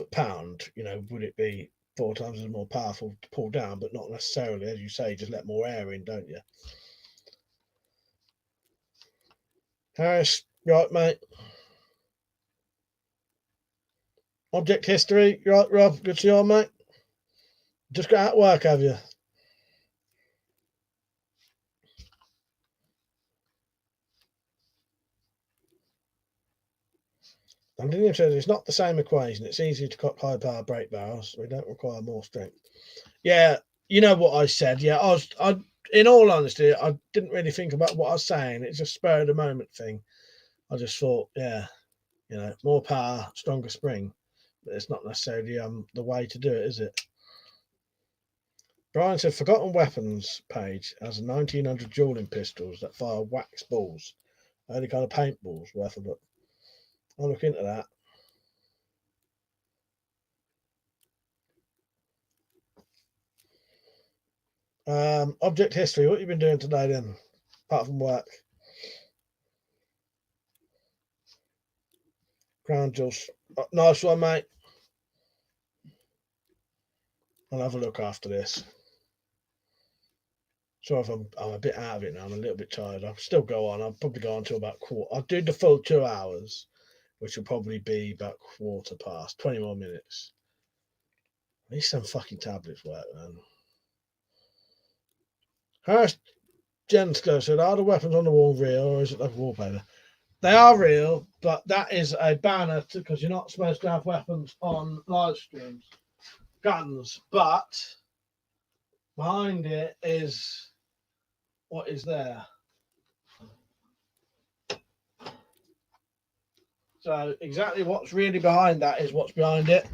pound, would it be 4 times as more powerful to pull down, but not necessarily, as you say, just let more air in, don't you? Harris, right, mate. Object history, right, Rob? Good to see you, mate. Just got out of work, have you? Londinium says it's not the same equation. It's easy to cock high power brake barrels. We don't require more strength. Yeah, you know what I said. Yeah, I in all honesty, I didn't really think about what I was saying. It's a spur of the moment thing. I just thought, yeah, more power, stronger spring. But it's not necessarily the way to do it, is it? Brian said, Forgotten Weapons page has 1900 dueling pistols that fire wax balls. Only kind of paintballs worth a look. I'll look into that. Object history. What have you been doing today then, apart from work? Crown jewels. Oh, nice one, mate. I'll have a look after this. Sorry if I'm a bit out of it now. I'm a little bit tired. I'll still go on. I'll probably go on till about quarter. I'll do the full 2 hours, which will probably be about quarter past. 20 more minutes. At least some fucking tablets work, man. Harris Jensko said, are the weapons on the wall real or is it like wallpaper? They are real, but that is a banner because you're not supposed to have weapons on live streams. Guns, but behind it is what is there. So exactly what's really behind that is what's behind it.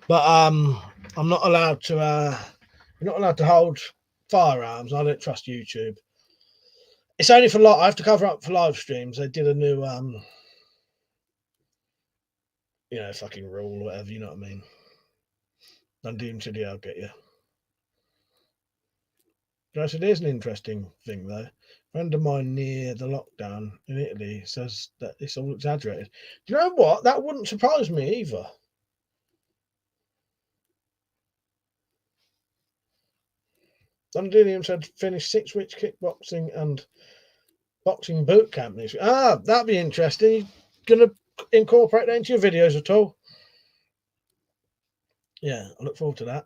But I'm not allowed to you're not allowed to hold firearms. I don't trust YouTube. It's only for I have to cover up for live streams. They did a new fucking rule or whatever, you know what I mean. Londinium said, yeah, I'll get you. Guys, it is an interesting thing though. A friend of mine near the lockdown in Italy says that it's all exaggerated. Do you know what? That wouldn't surprise me either. Londinium said finished 6 weeks kickboxing and boxing boot camp this week. That'd be interesting. You gonna incorporate that into your videos at all? Yeah, I look forward to that.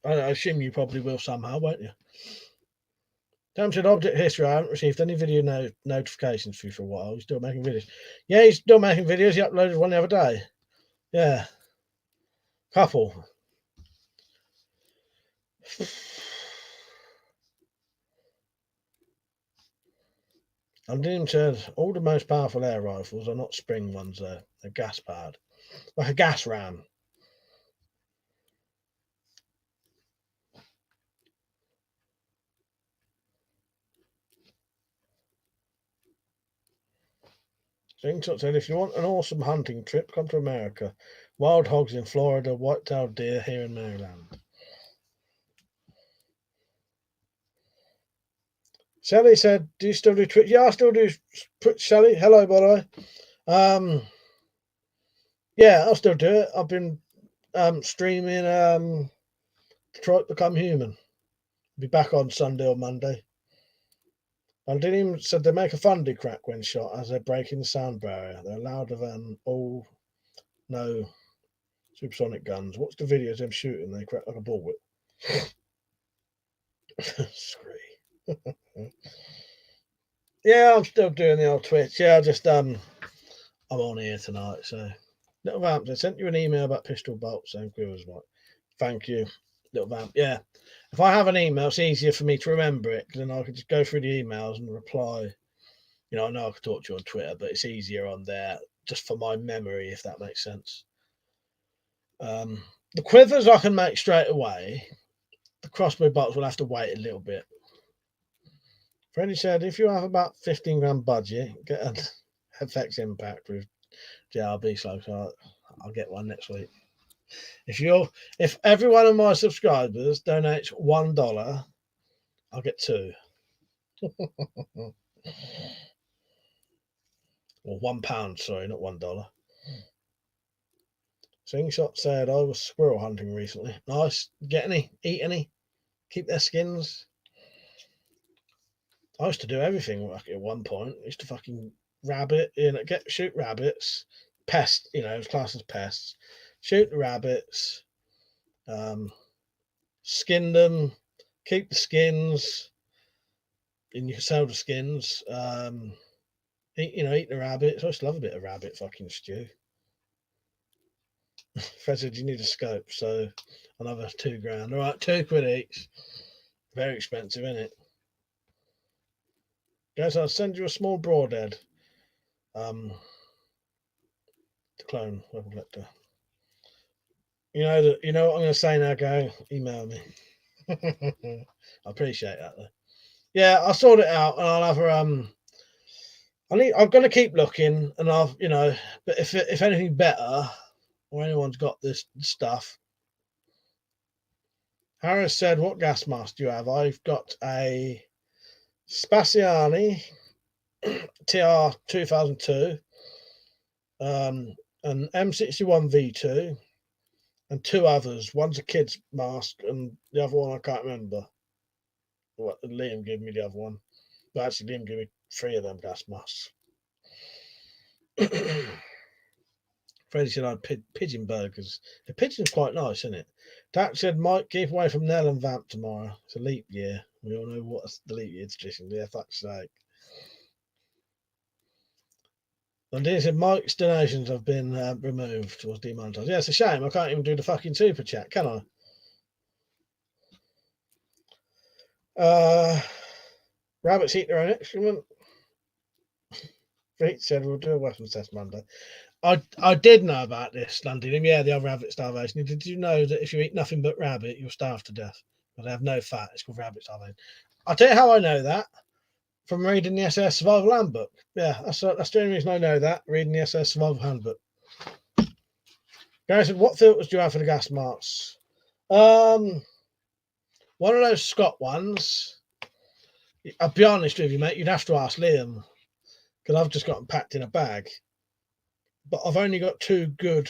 I assume you probably will somehow, won't you? Tom said object history. I haven't received any video notifications for you for a while. He's still making videos. Yeah, he's still making videos. He uploaded one the other day. Yeah. Couple. Londinium said all the most powerful air rifles are not spring ones though. They're gas powered. Like a gas ram. Slingshot said, if you want an awesome hunting trip, come to America. Wild hogs in Florida, white-tailed deer here in Maryland. Sally said, do you still do Twitch? Yeah, I still do Twitch, Sally. Hello, by the way. Yeah, I'll still do it. I've been streaming Detroit Become Human. Be back on Sunday or Monday. Londinium said they make a fundy crack when shot as they're breaking the sound barrier. They're louder than all no supersonic guns. Watch the videos of them shooting. They crack like a bullwhip. Scree. Yeah, I'm still doing the old Twitch. Yeah, I'm on here tonight. So, Little Vamp, I sent you an email about pistol bolts and quivers. Right. Thank you, Little Vamp. Yeah, if I have an email, it's easier for me to remember it because then I can just go through the emails and reply. You know, I know I could talk to you on Twitter, but it's easier on there just for my memory, if that makes sense. The quivers I can make straight away. The crossbow bolts will have to wait a little bit. Freddie said, if you have about 15 grand budget, get an FX Impact with JRB slugs. I'll get one next week. If every one of my subscribers donates $1, I'll get 2. Or £1, sorry, not $1. Slingshot said, I was squirrel hunting recently. Nice. Get any? Eat any? Keep their skins? I used to do everything at one point. I used to fucking shoot rabbits, pest, it was classed as pests. Shoot the rabbits, skin them, keep the skins, and you can sell the skins. Eat the rabbits. I used to love a bit of rabbit fucking stew. Fred said you need a scope, so another £2 grand. All right, £2 each. Very expensive, isn't it? Guys, I'll send you a small broadhead. To clone WeaponCollector. You know what I'm going to say now, go email me. I appreciate that though. Yeah, I'll sort it out and I'll have her I'm going to keep looking and but if anything better or anyone's got this stuff. Harris said, what gas mask do you have? I've got a Spaziani TR 2002, an M61 V2, and 2 others. One's a kid's mask, and the other one I can't remember. Liam gave me the other one, but actually Liam gave me 3 of them gas masks. Freddie said I had pigeon burgers. The pigeon's quite nice, isn't it? Dak said, Mike, keep away from Nell and Vamp tomorrow. It's a leap year. We all know what's the leap year tradition. Yeah, fuck's sake. And he said, Mike's donations have been removed, was demonetized. Yeah, it's a shame. I can't even do the fucking super chat, can I? Rabbits eat their own excrement. Freak said, we'll do a weapons test Monday. I did know about this, Londinium. Yeah, the other rabbit starvation. Did you know that if you eat nothing but rabbit, you'll starve to death? But they have no fat. It's called rabbit starvation. I'll tell you how I know that. From reading the SS Survival Handbook. Yeah, that's the only reason I know that, reading the SS Survival Handbook. Gary said, what filters do you have for the gas masks? One of those Scott ones. I'll be honest with you, mate, you'd have to ask Liam, because I've just got them packed in a bag. But I've only got 2 good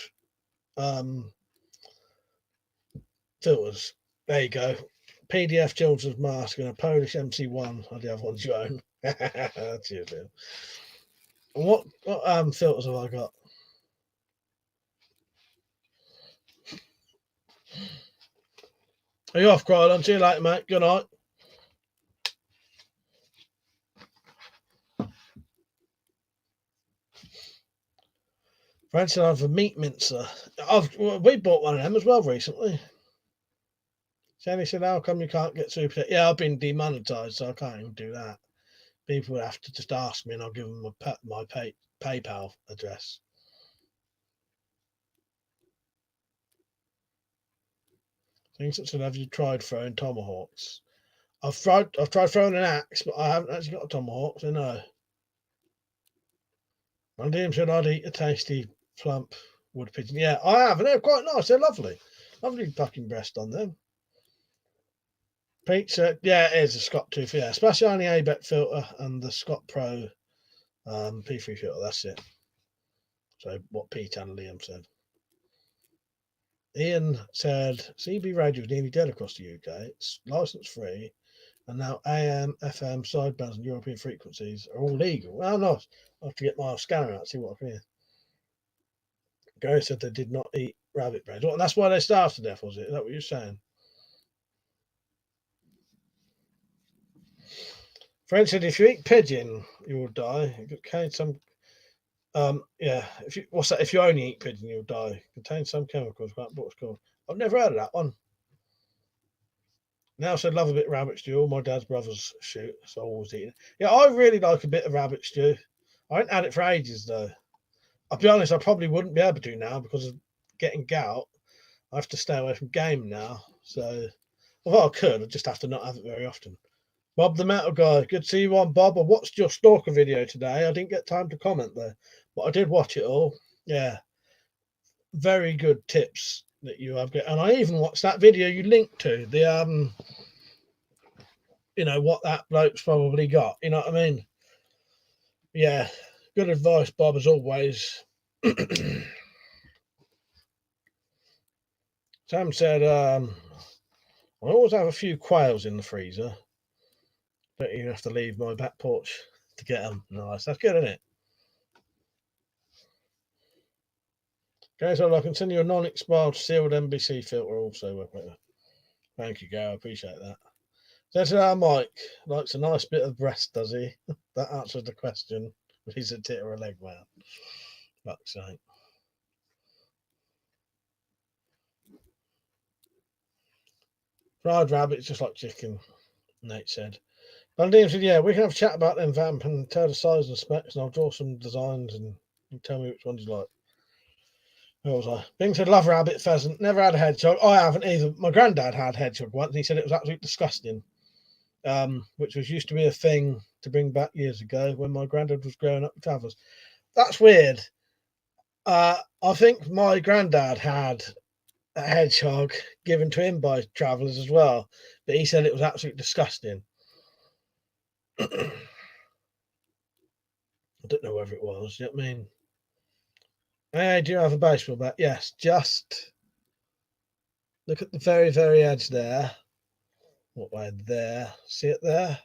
filters. There you go. PDF children's mask and a Polish MC1. The other one's your own. Cheers, Liam. And what filters have I got? Are you off, Krylan? See you later, mate. Good night. Francis, I have a meat mincer. We bought one of them as well recently. Jenny said, how come you can't get super? Yeah, I've been demonetized, so I can't even do that. People would have to just ask me and I'll give them my PayPal address. Things such as, have you tried throwing tomahawks? I've tried throwing an axe, but I haven't actually got a tomahawk, so no. Mondeo said I'd eat a tasty, plump wood pigeon. Yeah, I have, and they're quite nice. They're lovely. Lovely fucking breast on them. Pizza, yeah, it is a Scott tooth, yeah. Especially on the ABEC filter and the Scott Pro P3 filter, that's it. So what Pete and Liam said. Ian said CB radio is nearly dead across the UK. It's license free, and now AM, FM, sidebands, and European frequencies are all legal. Well, no, I have to get my scanner out, see what I can hear. Gary said they did not eat rabbit bread. Well, and that's why they starved to death, was it? Is that what you're saying? Fred said if you eat pigeon, you will die. It contains some yeah, if you what's that? If you only eat pigeon, you'll die. It contains some chemicals, but what's called. I've never heard of that one. Now said love a bit of rabbit stew. All my dad's brothers shoot, so I always eat it. Yeah, I really like a bit of rabbit stew. I haven't had it for ages though. I'll be honest, I probably wouldn't be able to now because of getting gout. I have to stay away from game now. So although I could, I just have to not have it very often. Bob the Metal Guy, good to see you on, Bob. I watched your stalker video today. I didn't get time to comment though, but I did watch it all. Yeah, very good tips that you have got, and I even watched that video you linked to the you know what that bloke's probably got. You know what I mean? Yeah, good advice, Bob, as always. Sam said, I always have a few quails in the freezer. Don't even have to leave my back porch to get them. Nice, that's good, isn't it? Okay, so I can send you a non-expired sealed NBC filter also. Thank you, Gary. I appreciate that. That's Mike likes a nice bit of breast, does he? That answers the question. If he's a tit or a leg man. Fuck's sake. Fried rabbit is just like chicken, Nate said. Londinium said, yeah, we can have a chat about them vamp and tell the size and specs, and I'll draw some designs and you tell me which ones you like. Where was I? Bing said, love rabbit, pheasant, never had a hedgehog. I haven't either. My granddad had hedgehog once, and he said it was absolutely disgusting, which was used to be a thing to bring back years ago when my granddad was growing up with travellers. That's weird. I think my granddad had a hedgehog given to him by travellers as well, but he said it was absolutely disgusting. I don't know whether it was. You know what I mean? Hey, do you have a baseball bat? Yes, just look at the very, very edge there. What way there? See it there?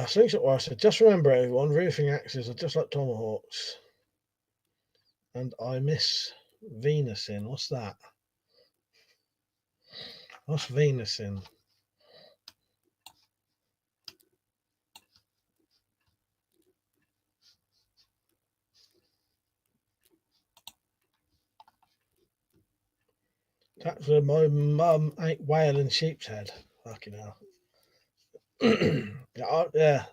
Slingshot Warrior said, just remember everyone, roofing axes are just like tomahawks. And I miss Venus in. What's that? What's Venus in? That's where my mum ate whale and sheep's head. Fucking hell. Yeah.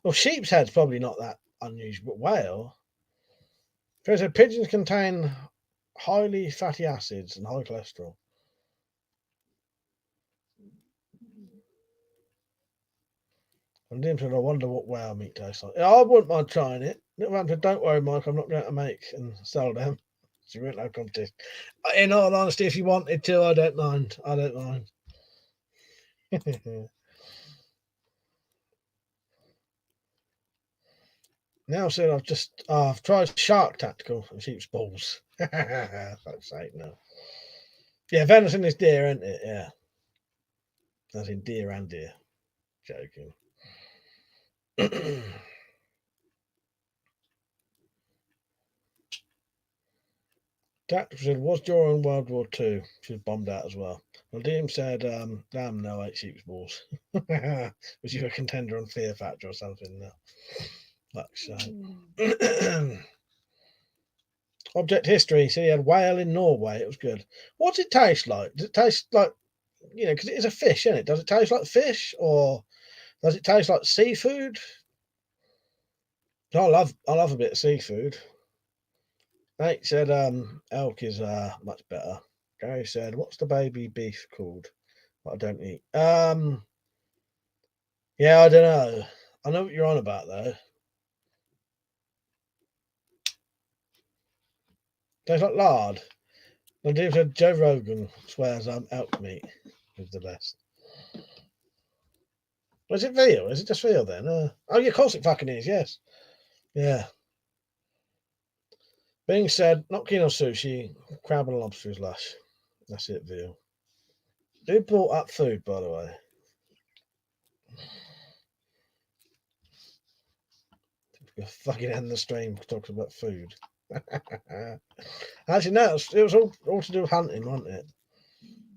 Well, sheep's head's probably not that unusual, but whale. So pigeons contain highly fatty acids and high cholesterol. And Dim said, I wonder what whale meat tastes like. Yeah, I wouldn't mind trying it. Don't worry, Mike, I'm not going to make and sell them. So you won't have competition. In all honesty, if you wanted to, I don't mind. I don't mind. Now said I've tried shark tactical and sheep's balls. Fuck's sake, no. Yeah, venison is deer, isn't it? Yeah. As in deer and deer. Joking. Tactical said, was during World War II. She was bombed out as well. Well, Liam said, damn, no, I ate sheep's balls. Was you a contender on Fear Factor or something? No. Fuck's sake. Object history. So he had whale in Norway. It was good. What's it taste like? Does it taste like, because it is a fish, isn't it? Does it taste like fish or does it taste like seafood? I love a bit of seafood. Nate said elk is much better. Gary said, what's the baby beef called? What I don't eat. Yeah, I don't know. I know what you're on about though. Tastes like lard. Londinium said Joe Rogan swears elk meat is the best. Was it veal? Is it just veal then? Oh, yeah, of course it fucking is. Yes. Yeah. Being said, not keen on sushi. Crab and lobster is lush. That's it, veal. Who brought up food, by the way? We'll fucking end the stream talking about food. Actually, no, it was all to do with hunting, wasn't it?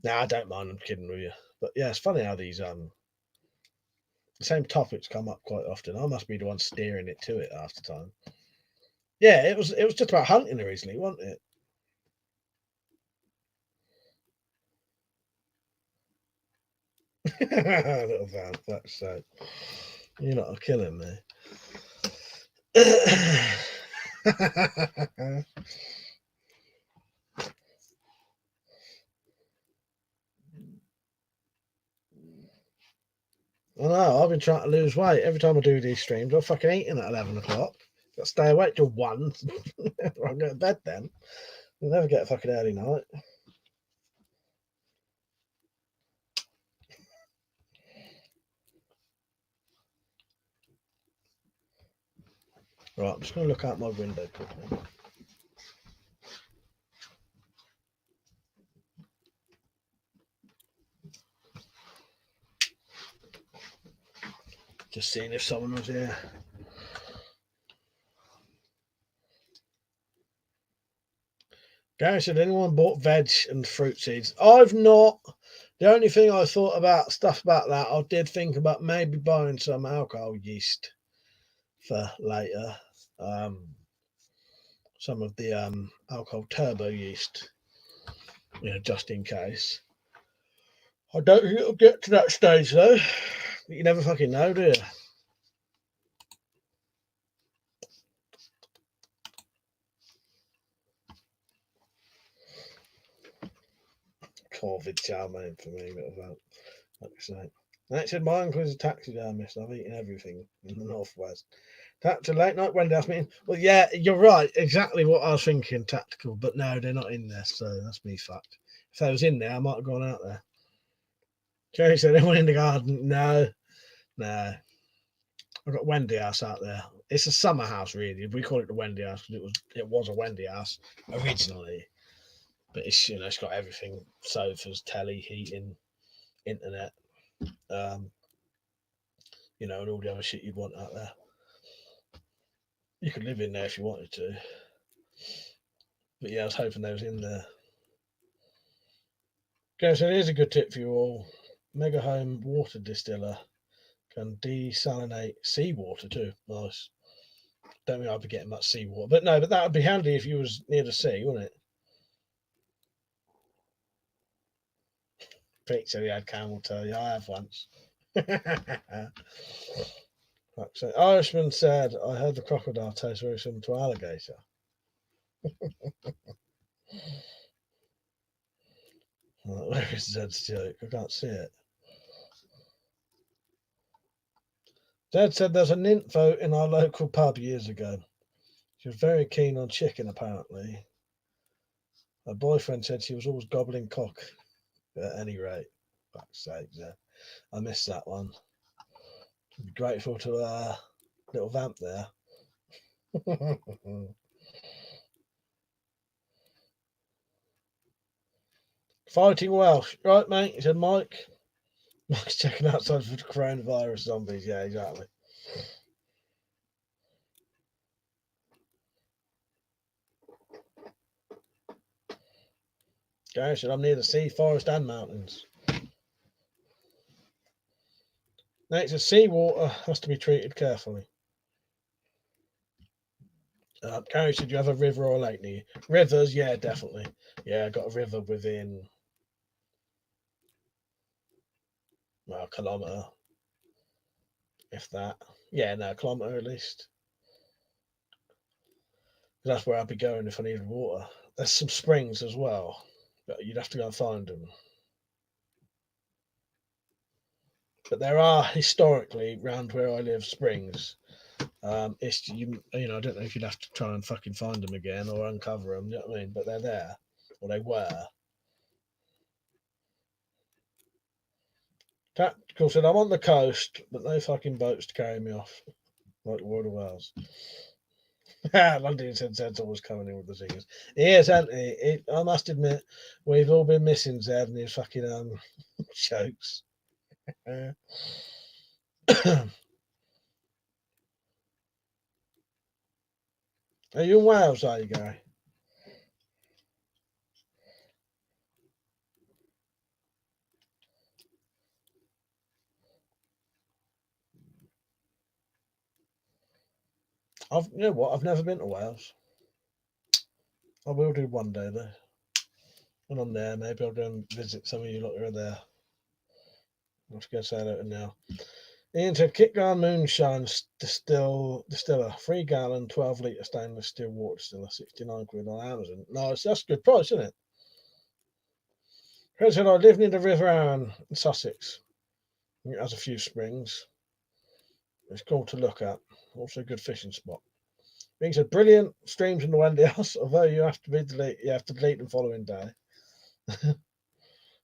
Nah, I don't mind. I'm kidding with you. But yeah, it's funny how these the same topics come up quite often. I must be the one steering it to it half the time. Yeah, it was just about hunting originally, wasn't it? Little van, fuck's sake. You're not killing me. I know, I've been trying to lose weight. Every time I do these streams, I'm fucking eating at 11 o'clock. Got to stay awake till 1. I'll go to bed then. I'll never get a fucking early night. Right, I'm just going to look out my window quickly. Just seeing if someone was here. Gary said, anyone bought veg and fruit seeds? I've not. The only thing I thought about, stuff about that, I did think about maybe buying some alcohol yeast for later. Some of the alcohol turbo yeast, just in case. I don't think it'll get to that stage though. You never fucking know, do you? COVID charming for me, but about like I say. Actually, my uncle is a taxidermist. I've eaten everything in the northwest. Tactical late night Wendy asked me. Well, yeah, you're right. Exactly what I was thinking. Tactical, but no, they're not in there, so that's me fucked. If they was in there, I might have gone out there. Jerry said anyone in the garden? No. I've got Wendy House out there. It's a summer house, really. We call it the Wendy House because it was a Wendy House originally, but it's got everything: sofas, telly, heating, internet, and all the other shit you'd want out there. You could live in there if you wanted to, but yeah, I was hoping they was in there. Okay, so here's a good tip for you all: Mega Home water distiller can desalinate seawater too. Nice. Don't think I'd be getting much seawater, but that would be handy if you was near the sea, wouldn't it? Picture you had camel toe. Yeah, I have once. So Irishman said, I heard the crocodile tastes very similar to alligator. Where is Zed's joke? I can't see it. Zed said there's a nympho in our local pub years ago. She was very keen on chicken, apparently. Her boyfriend said she was always gobbling cock at any rate. Fuck's sake, Zed. I missed that one. I'd be grateful to little vamp there. Fighting Welsh. Right, mate? He said, Mike. Mike's checking outside for the coronavirus zombies. Yeah, exactly. Gary said, I'm near the sea, forest, and mountains. Next, seawater has to be treated carefully. Gary said, you have a river or a lake near you? Rivers, yeah, definitely. Yeah, I got a river within a kilometre, if that. Yeah, no, a kilometre at least. That's where I'd be going if I needed water. There's some springs as well, but you'd have to go and find them. But there are historically round where I live springs. It's you know, I don't know if you'd have to try and fucking find them again or uncover them. You know what I mean? But they're there, or they were. Tactical said, "I'm on the coast, but no fucking boats to carry me off, like the World of Wales." Londinium said Zed's always coming in with the singers. He is, hasn't he? I must admit, we've all been missing Zed and his fucking jokes. Are you in Wales, are you, Gary? You know what? I've never been to Wales. I will do one day though. When I'm there, maybe I'll go and visit some of you lot who are there. I'm just going to say that now. Ian said, Kitgarn Moonshine distiller, 3 gallon, 12 litre stainless steel water distiller, 69 quid on Amazon. Nice, that's a good price, isn't it? Chris said, I live near the River Arun in Sussex. It has a few springs. It's cool to look at. Also a good fishing spot. Being said, brilliant streams in the Wendy house, although you have to delete them following day.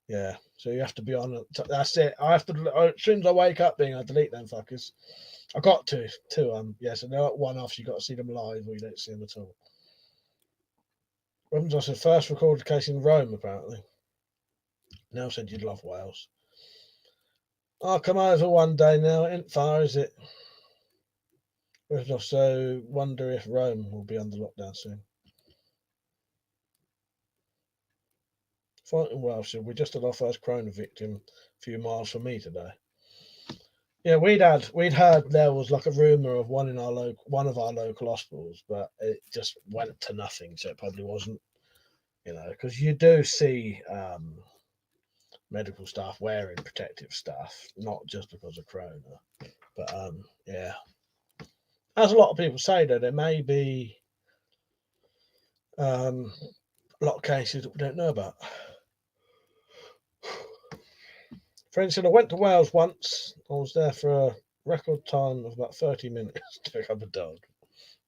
Yeah, so you have to be on. That's it. I have to, as soon as I wake up, I delete them fuckers. I got to. Yeah, so they're at one off. You got to see them live, or you don't see them at all. Robins, I said first recorded case in Rome, apparently. Now said you'd love Wales. I'll come over one day now. It ain't far, is it? I also wonder if Rome will be under lockdown soon. Fighting Welsh, we just had our first corona victim a few miles from me today. Yeah, we'd heard there was like a rumor of one of our local hospitals, but it just went to nothing. So it probably wasn't, you know, because you do see medical staff wearing protective stuff, not just because of corona, but yeah, as a lot of people say, though, there may be a lot of cases that we don't know about. For instance, I went to Wales once. I was there for a record time of about 30 minutes to pick up a dog.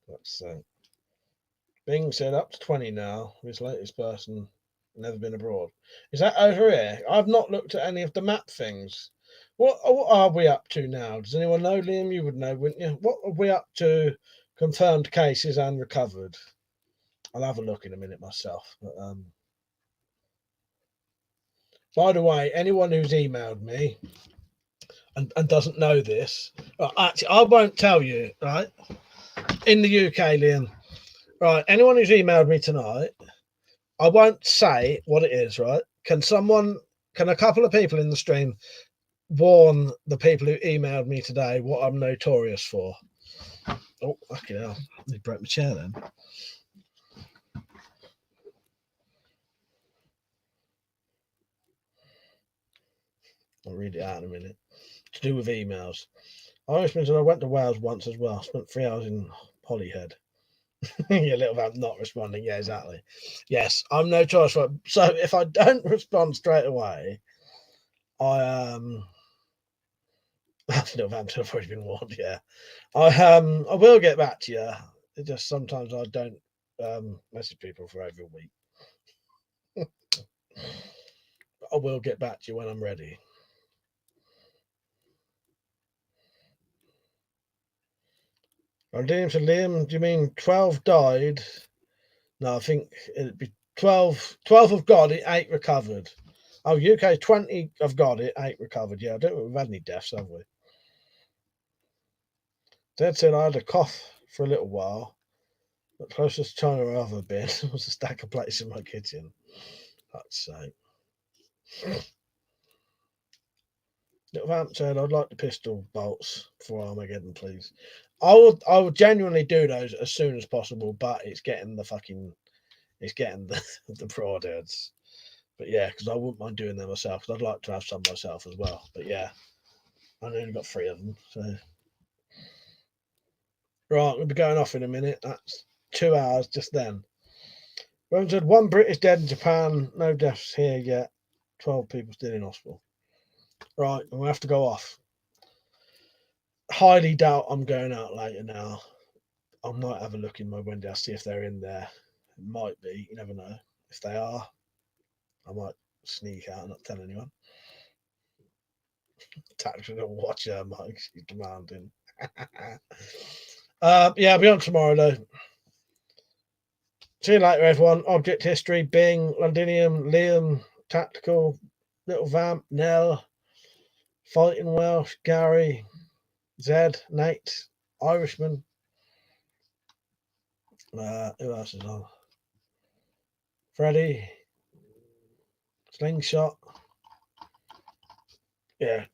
That's Bing said up to 20 now. His latest person never been abroad. Is that over here? I've not looked at any of the map things. What are we up to now? Does anyone know, Liam? You would know, wouldn't you? What are we up to? Confirmed cases and recovered. I'll have a look in a minute myself. But, by the way, anyone who's emailed me and doesn't know this, actually, I won't tell you, right? In the UK, Liam, right? Anyone who's emailed me tonight, I won't say what it is, right? Can a couple of people in the stream warn the people who emailed me today what I'm notorious for? Oh, fucking hell. They broke my chair then. I'll read it out in a minute. To do with emails. I went to Wales once as well. Spent 3 hours in Holyhead. Your little vamp not responding. Yeah, exactly. Yes, I'm no choice for it. So if I don't respond straight away, I little vamps have already been warned. Yeah, I will get back to you. It just sometimes I don't message people for over a week. I will get back to you when I'm ready. I'm doing to Liam. Do you mean 12 died? No, I think it'd be 12. 12 have got it, 8 recovered. Oh, UK 20 have got it, 8 recovered. Yeah, I don't think we've had any deaths, have we? Dad said I had a cough for a little while. The closest China I've ever been was a stack of plates in my kitchen. That's sake. Little Vamp said I'd like the pistol bolts for Armageddon, please. I would genuinely do those as soon as possible, but it's getting the the Broadheads. But yeah, because I wouldn't mind doing them myself, because I'd like to have some myself as well. But yeah, I've only got 3 of them. So right, we'll be going off in a minute. That's 2 hours just then. Rome said 1 British dead in Japan, no deaths here yet. 12 people still in hospital. Right, and we have to go off. highly doubt I'm going out later now. I might have a look in my window, see if they're in there. It might be, you never know. If they are, I might sneak out and not tell anyone. Tactical watcher, Mike, she's demanding. Yeah, I'll be on tomorrow though. See you later, everyone. Object History, Bing, Londinium, Liam, Tactical, Little Vamp, Nell, Fighting Welsh, Gary, Zed, Nate, Irishman. Who else is on? Freddie, Slingshot. Yeah.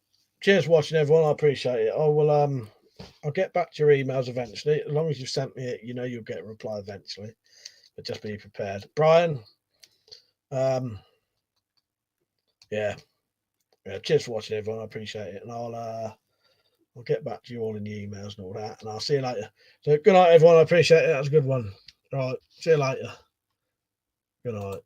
Cheers for watching, everyone. I appreciate it. I will I'll get back to your emails eventually. As long as you've sent me it, you know you'll get a reply eventually. But just be prepared. Brian. Yeah. Cheers for watching, everyone. I appreciate it. And I'll get back to you all in the emails and all that. And I'll see you later. So good night, everyone. I appreciate it. That was a good one. All right. See you later. Good night.